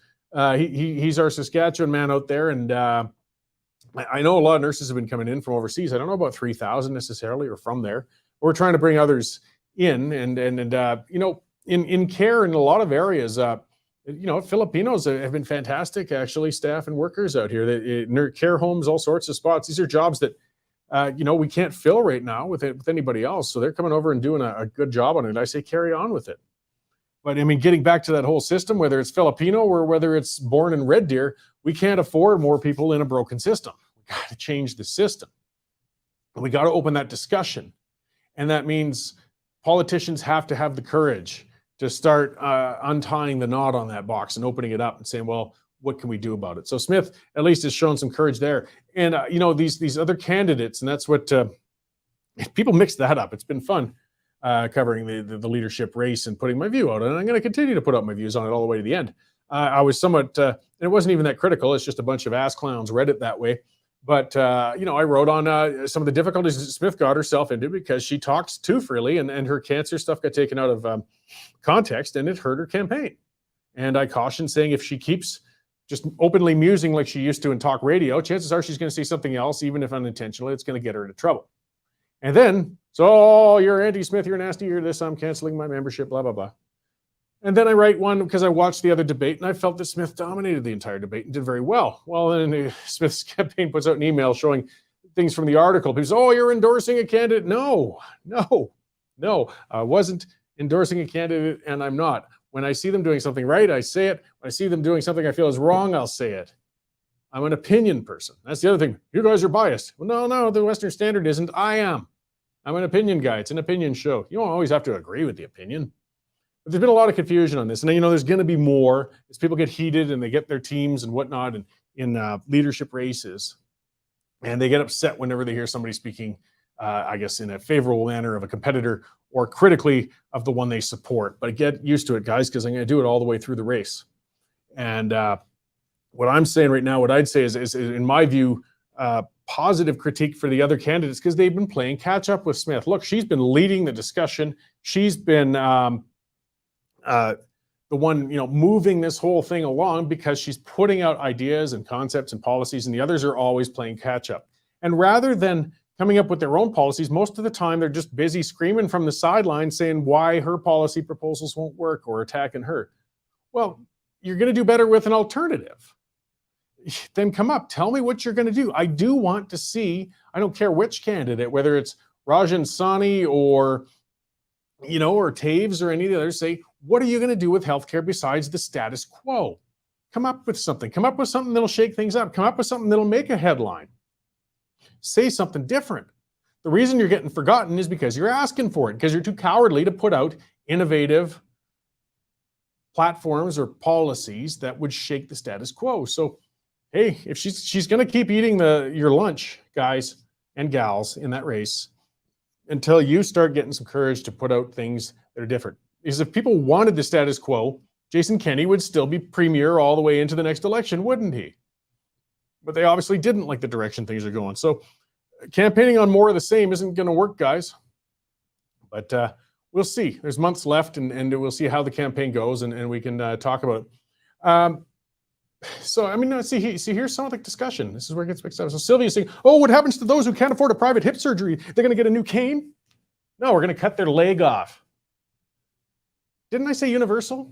S1: He's our Saskatchewan man out there, and I know a lot of nurses have been coming in from overseas. I don't know about 3,000 necessarily or from there. We're trying to bring others in, and in care in a lot of areas. Filipinos have been fantastic, actually, staff and workers out here. Care homes, all sorts of spots. These are jobs that, we can't fill right now with anybody else. So they're coming over and doing a good job on it. I say carry on with it. But I mean, getting back to that whole system, whether it's Filipino or whether it's born in Red Deer, we can't afford more people in a broken system. We got to change the system. And we got to open that discussion. And that means politicians have to have the courage to start untying the knot on that box and opening it up and saying, well, what can we do about it? So Smith at least has shown some courage there. And, these other candidates, and that's what people mix that up. It's been fun covering the leadership race and putting my view out. And I'm going to continue to put out my views on it all the way to the end. I was somewhat, and it wasn't even that critical. It's just a bunch of ass clowns read it that way. But, I wrote on some of the difficulties that Smith got herself into because she talks too freely and her cancer stuff got taken out of context and it hurt her campaign. And I cautioned saying if she keeps just openly musing like she used to in talk radio, chances are she's going to say something else, even if unintentionally, it's going to get her into trouble. And then, so you're anti-Smith, you're nasty, you're this, I'm canceling my membership, blah, blah, blah. And then I write one because I watched the other debate and I felt that Smith dominated the entire debate and did very well. Well, then Smith's campaign puts out an email showing things from the article. People say, oh, you're endorsing a candidate. No, I wasn't endorsing a candidate and I'm not. When I see them doing something right, I say it. When I see them doing something I feel is wrong, I'll say it. I'm an opinion person. That's the other thing. You guys are biased. Well, no, the Western Standard isn't. I am. I'm an opinion guy. It's an opinion show. You don't always have to agree with the opinion. But there's been a lot of confusion on this. And, there's going to be more as people get heated and they get their teams and whatnot in leadership races. And they get upset whenever they hear somebody speaking, I guess, in a favorable manner of a competitor or critically of the one they support. But get used to it, guys, because I'm going to do it all the way through the race. And what I'm saying right now, what I'd say is in my view, positive critique for the other candidates because they've been playing catch up with Smith. Look, she's been leading the discussion. She's been the one, moving this whole thing along because she's putting out ideas and concepts and policies, and the others are always playing catch up. And rather than coming up with their own policies, most of the time they're just busy screaming from the sidelines saying why her policy proposals won't work or attacking her. Well, you're going to do better with an alternative. Then come up, tell me what you're going to do. I do want to see, I don't care which candidate, whether it's Rajan Sani or Taves or any of the others, say, what are you going to do with healthcare besides the status quo? Come up with something. Come up with something that'll shake things up. Come up with something that'll make a headline. Say something different. The reason you're getting forgotten is because you're asking for it, because you're too cowardly to put out innovative platforms or policies that would shake the status quo. So, hey, if she's going to keep eating your lunch, guys and gals, in that race, until you start getting some courage to put out things that are different. Because if people wanted the status quo, Jason Kenney would still be premier all the way into the next election, wouldn't he? But they obviously didn't like the direction things are going. So campaigning on more of the same isn't going to work, guys. But we'll see. There's months left, and we'll see how the campaign goes, and we can talk about it. So, see, here's some of the discussion. This is where it gets mixed up. So Sylvia's saying, oh, what happens to those who can't afford a private hip surgery? They're going to get a new cane? No, we're going to cut their leg off. Didn't I say universal?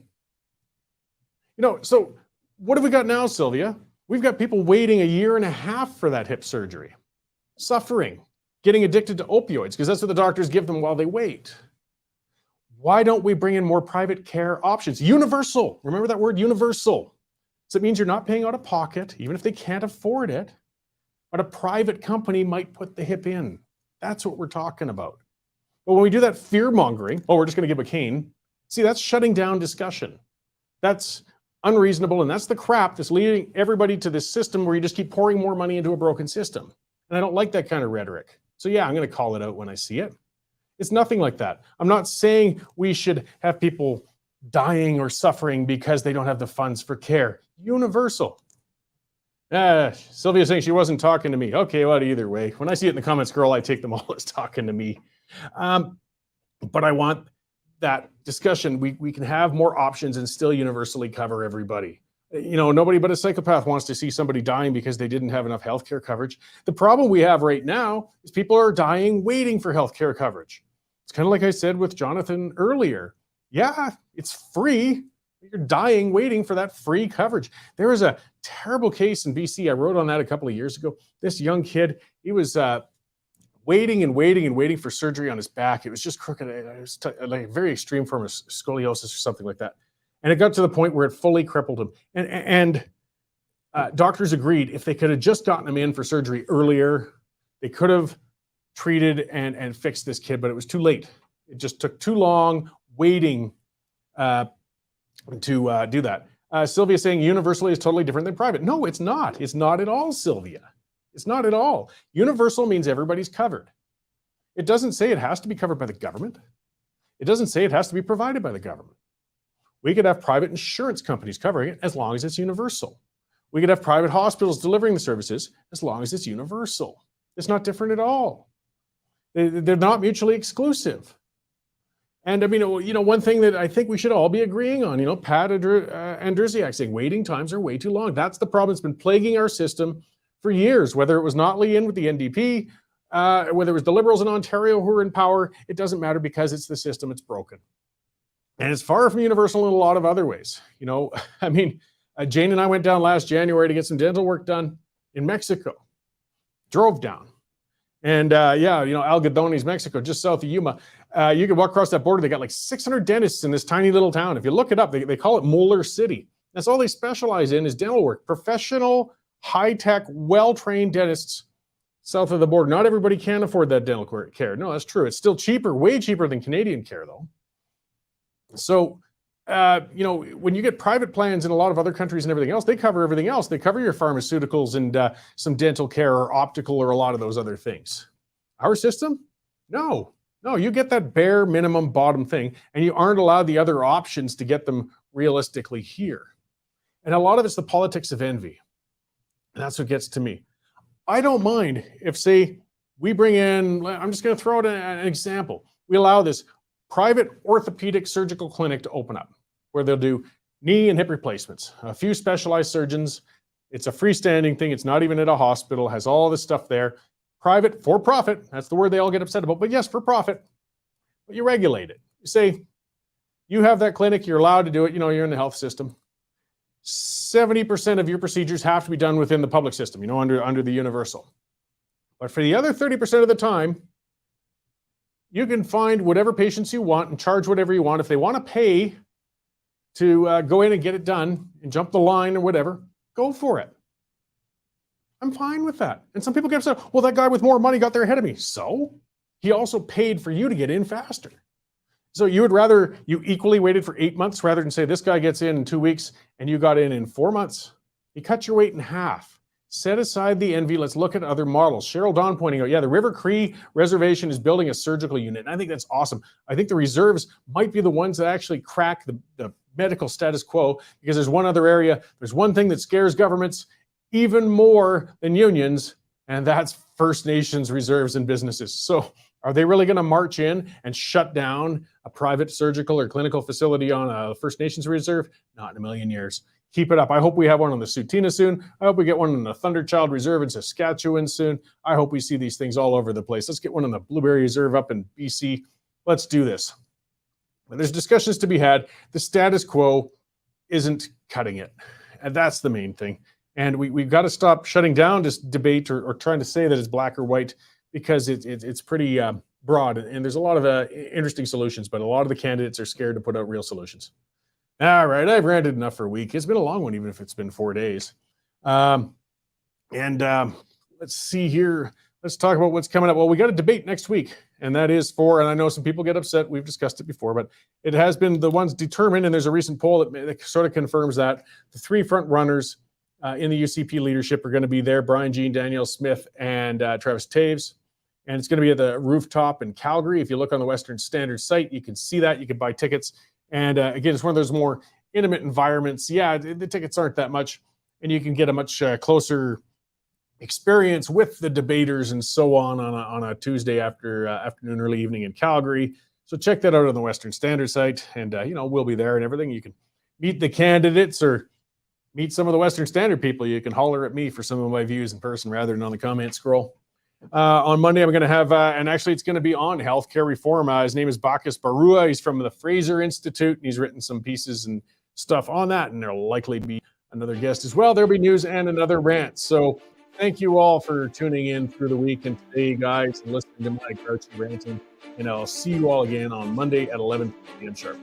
S1: So what have we got now, Sylvia? We've got people waiting 1.5 years for that hip surgery, suffering, getting addicted to opioids, because that's what the doctors give them while they wait. Why don't we bring in more private care options? Universal. Remember that word, universal. So it means you're not paying out of pocket, even if they can't afford it, but a private company might put the hip in. That's what we're talking about. But when we do that fear-mongering, we're just going to give a cane, see, that's shutting down discussion. That's unreasonable, and that's the crap that's leading everybody to this system where you just keep pouring more money into a broken system. And I don't like that kind of rhetoric. So yeah, I'm going to call it out when I see it. It's nothing like that. I'm not saying we should have people dying or suffering because they don't have the funds for care. Universal. Sylvia's saying she wasn't talking to me. Okay, well, either way. When I see it in the comments, girl, I take them all as talking to me. But I want that discussion. We can have more options and still universally cover everybody. You know, nobody but a psychopath wants to see somebody dying because they didn't have enough healthcare coverage. The problem we have right now is people are dying waiting for healthcare coverage. It's kind of like I said with Jonathan earlier. Yeah, it's free. You're dying waiting for that free coverage. There was a terrible case in BC. I wrote on that a couple of years ago. This young kid, he was waiting and waiting and waiting for surgery on his back. It was just crooked. It was like a very extreme form of scoliosis or something like that. And it got to the point where it fully crippled him. And doctors agreed if they could have just gotten him in for surgery earlier, they could have treated and fixed this kid, but it was too late. It just took too long waiting to do that. Sylvia saying universally is totally different than private. No, it's not. It's not at all, Sylvia. It's not at all. Universal means everybody's covered. It doesn't say it has to be covered by the government. It doesn't say it has to be provided by the government. We could have private insurance companies covering it as long as it's universal. We could have private hospitals delivering the services as long as it's universal. It's not different at all. They're not mutually exclusive. And I mean, you know, one thing that I think we should all be agreeing on, you know, Pat Andrziak saying waiting times are way too long. That's the problem that's been plaguing our system for years, whether it was Notley in with the NDP, whether it was the Liberals in Ontario who were in power, it doesn't matter because it's the system, it's broken. And it's far from universal in a lot of other ways. You know, I mean, Jane and I went down last January to get some dental work done in Mexico. Drove down. And yeah, you know, Algodones, Mexico, just south of Yuma. You can walk across that border. They got like 600 dentists in this tiny little town. If you look it up, they call it Molar City. That's all they specialize in is dental work. Professional, high-tech, well-trained dentists south of the border. Not everybody can afford that dental care. No, that's true. It's still cheaper, way cheaper than Canadian care, though. So, you know, when you get private plans in a lot of other countries and everything else, they cover everything else. They cover your pharmaceuticals and some dental care or optical or a lot of those other things. Our system? No, you get that bare minimum bottom thing and you aren't allowed the other options to get them realistically here. And a lot of it's the politics of envy. And that's what gets to me. I don't mind if, say, we bring in, I'm just going to throw out an example. We allow this private orthopedic surgical clinic to open up where they'll do knee and hip replacements, a few specialized surgeons. It's a freestanding thing. It's not even at a hospital, has all this stuff there. Private, for profit. That's the word they all get upset about. But yes, for profit. But you regulate it. You say, you have that clinic, you're allowed to do it. You know, you're in the health system. 70% of your procedures have to be done within the public system, you know, under the universal. But for the other 30% of the time, you can find whatever patients you want and charge whatever you want. If they want to pay to go in and get it done and jump the line or whatever, go for it. I'm fine with that. And some people get upset, well, that guy with more money got there ahead of me. So he also paid for you to get in faster. So you would rather you equally waited for 8 months rather than say this guy gets in 2 weeks and you got in 4 months. You cut your wait in half. Set aside the envy. Let's look at other models. Cheryl Dawn pointing out, yeah, the River Cree Reservation is building a surgical unit. And I think that's awesome. I think the reserves might be the ones that actually crack the medical status quo, because there's one other area. There's one thing that scares governments even more than unions, and that's First Nations reserves and businesses. So are they really going to march in and shut down a private surgical or clinical facility on a First Nations reserve? Not in a million years. Keep it up. I hope we have one on the Tsuut'ina soon. I hope we get one on the Thunderchild Reserve in Saskatchewan soon. I hope we see these things all over the place. Let's get one on the Blueberry Reserve up in BC. Let's do this. But there's discussions to be had. The status quo isn't cutting it. And that's the main thing. And we've got to stop shutting down this debate or trying to say that it's black or white, because it's pretty broad. And there's a lot of interesting solutions, but a lot of the candidates are scared to put out real solutions. All right, I've ranted enough for a week. It's been a long one, even if it's been 4 days. Let's see here. Let's talk about what's coming up. Well, we got a debate next week, and that is and I know some people get upset. We've discussed it before, but it has been the ones determined, and there's a recent poll that sort of confirms that. The three front runners in the UCP leadership are going to be there: Brian Jean, Danielle Smith, and Travis Taves. And it's going to be at the rooftop in Calgary. If you look on the Western Standard site, you can see that. You can buy tickets. And again, it's one of those more intimate environments. Yeah, the tickets aren't that much. and you can get a much closer experience with the debaters and so on a Tuesday afternoon, early evening in Calgary. So check that out on the Western Standard site, and we'll be there and everything. You can meet the candidates or meet some of the Western Standard people. You can holler at me for some of my views in person rather than on the comment scroll. On Monday, I'm going to have, and actually it's going to be on healthcare reform. His name is Bacchus Barua. He's from the Fraser Institute, and he's written some pieces and stuff on that, and there'll likely be another guest as well. There'll be news and another rant. So thank you all for tuning in through the week and today, guys, and listening to my grouchy ranting. And I'll see you all again on Monday at 11 p.m. sharp.